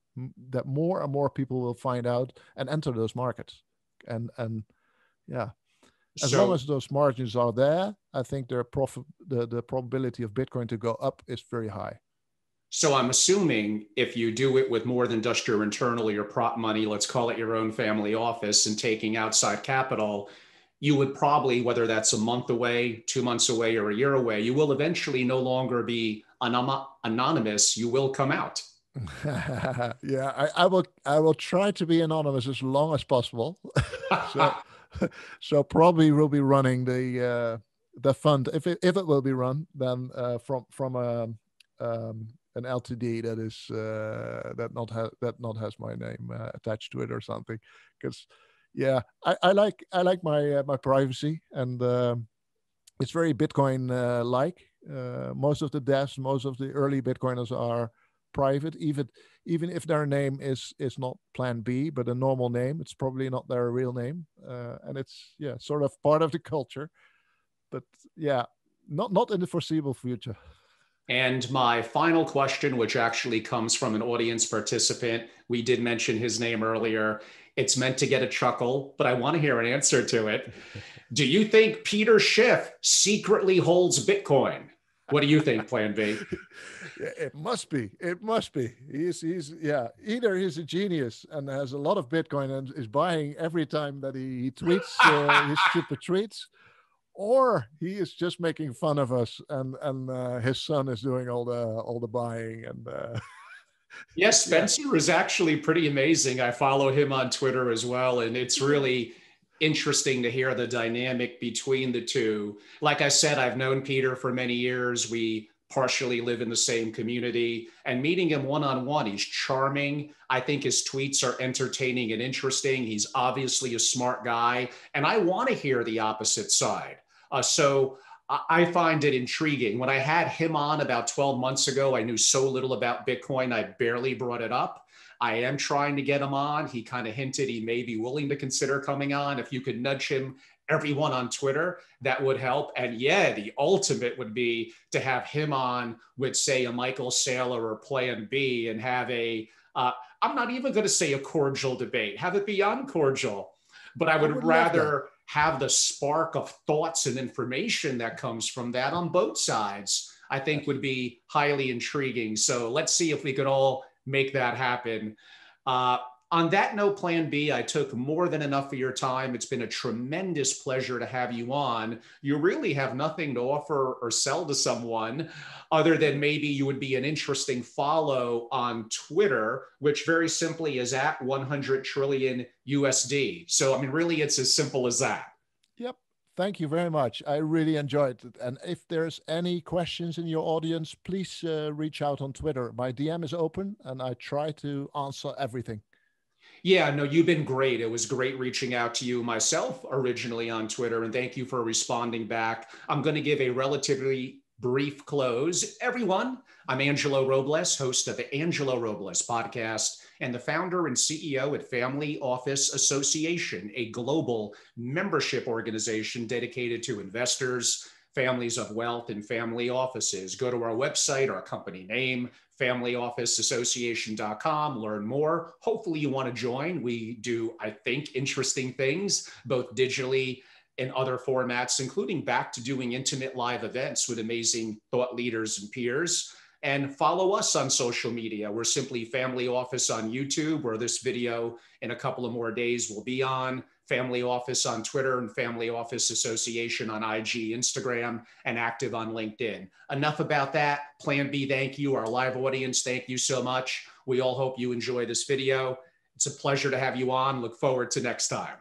more and more people will find out and enter those markets. And yeah, as long as those margins are there, I think the probability of Bitcoin to go up is very high. So I'm assuming if you do it with more than just your internal or your prop money, let's call it your own family office, and taking outside capital, you would probably, whether that's a month away, 2 months away, or a year away, you will eventually no longer be anonymous. You will come out. Yeah, I will try to be anonymous as long as possible. So probably we'll be running the fund, if it will be run, then from an LTD that is that not has my name attached to it or something, because I like my privacy, and it's very Bitcoin like. Most of the devs, most of the early Bitcoiners are private, even if their name is not PlanB but a normal name. It's probably not their real name, and it's sort of part of the culture, but not in the foreseeable future. And my final question, which actually comes from an audience participant, we did mention his name earlier. It's meant to get a chuckle, but I want to hear an answer to it. Do you think Peter Schiff secretly holds Bitcoin? What do you think, PlanB? It must be. He's either he's a genius and has a lot of Bitcoin and is buying every time that he tweets his stupid tweets, or he is just making fun of us, and his son is doing all the buying. And Yes, yeah, Spencer is actually pretty amazing. I follow him on Twitter as well, and it's really interesting to hear the dynamic between the two. Like I said, I've known Peter for many years. We partially live in the same community, and meeting him one on one, he's charming. I think his tweets are entertaining and interesting. He's obviously a smart guy, and I want to hear the opposite side. So I find it intriguing. When I had him on about 12 months ago, I knew so little about Bitcoin, I barely brought it up. I am trying to get him on. He kind of hinted he may be willing to consider coming on. If you could nudge him, everyone on Twitter, that would help. And yeah, the ultimate would be to have him on with, say, a Michael Saylor or PlanB and have I'm not even going to say a cordial debate, have it be uncordial, but I I would would love that. rather have the spark of thoughts and information that comes from that on both sides, I think Yes. would be highly intriguing. So let's see if we could all make that happen. Uh, on that note, PlanB, I took more than enough of your time. It's been a tremendous pleasure to have you on. You really have nothing to offer or sell to someone other than maybe you would be an interesting follow on Twitter, which very simply is at 100 trillion USD. So, I mean, really, it's as simple as that. Yep. Thank you very much. I really enjoyed it. And if there's any questions in your audience, please reach out on Twitter. My DM is open, and I try to answer everything. Yeah, no, you've been great. It was great reaching out to you myself originally on Twitter, and thank you for responding back. I'm going to give a relatively brief close. Everyone, I'm Angelo Robles, host of the Angelo Robles podcast and the founder and CEO at Family Office Association, a global membership organization dedicated to investors, families of wealth, and family offices. Go to our website, our company name, familyofficeassociation.com, learn more. Hopefully you want to join. We do, I think, interesting things, both digitally and other formats, including back to doing intimate live events with amazing thought leaders and peers. And follow us on social media. We're simply Family Office on YouTube, where this video in a couple of more days will be on. Family Office on Twitter, and Family Office Association on IG, Instagram, and active on LinkedIn. Enough about that. PlanB, thank you. Our live audience, thank you so much. We all hope you enjoy this video. It's a pleasure to have you on. Look forward to next time.